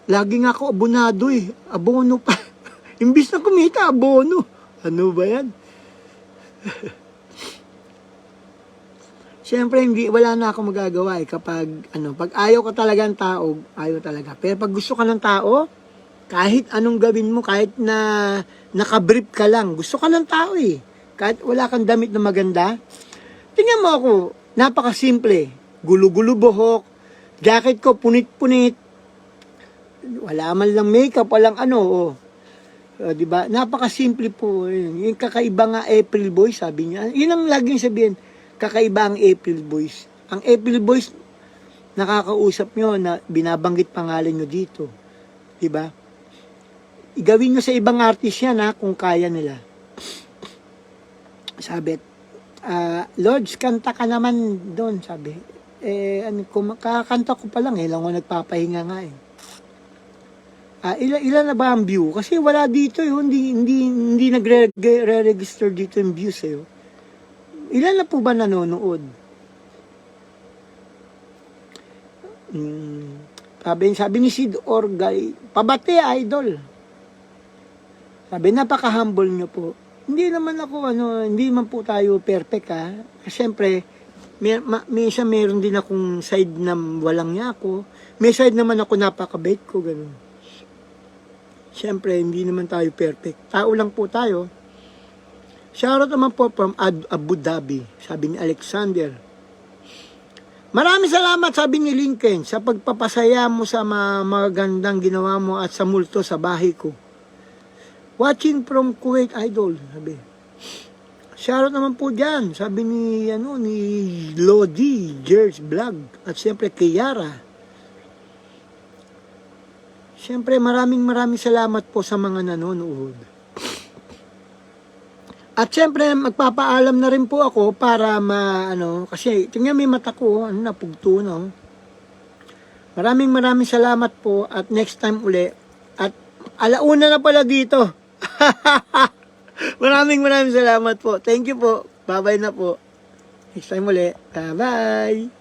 Lagi nga ako abonado eh. Abono pa. Imbis na kumita, abono. Ano ba yan? Siyempre, wala na akong magagawa eh. Pag ayaw ka talaga ng tao, ayaw talaga. Pero pag gusto ka ng tao, kahit anong gawin mo, kahit na nakabrief ka lang, gusto ka ng tao eh. Kahit wala kang damit na maganda, tingnan mo ako, napakasimple. Gulo-gulo buhok, jacket ko punit-punit, wala man lang makeup, walang diba? Napakasimple po. Yung kakaiba nga April Boys, sabi niya. Yun ang laging sabihin, kakaiba ang April Boys. Ang April Boys, nakakausap nyo na binabanggit pangalan nyo dito. Diba? Igawin nyo sa ibang artist yan kung kaya nila. Sabi, Lords, kanta ka naman doon, sabi. Kakanta ko pa lang lang ako nagpapahinga nga ilan na ba ang view? Kasi wala dito hindi nagre-register dito yung views Ilan na po ba nanonood? Sabi ni Sid Orgay, pabati idol. Sabi, napaka-humble nyo po. Hindi naman ako, hindi man po tayo perfect Siyempre, Minsan meron din akong side na walang niya ako. May side naman ako napakabait ko, ganun. Siyempre, hindi naman tayo perfect. Tao lang po tayo. Shoutout naman po from Abu Dhabi, sabi ni Alexander. Maraming salamat, sabi ni Lincoln, sa pagpapasaya mo sa magandang ginawa mo at sa multo sa bahay ko. Watching from Kuwait, idol, sabi. Shoutout naman po dyan, sabi ni Lodi, George Vlog, at siyempre kay Yara. Siyempre, maraming salamat po sa mga nanonood. At siyempre, magpapaalam na rin po ako para kasi tingnan may mata ko, napugto na. Maraming salamat po at next time uli. At alauna na pala dito. maraming salamat po. Thank you po. Bye-bye na po. Next time uli. Bye-bye.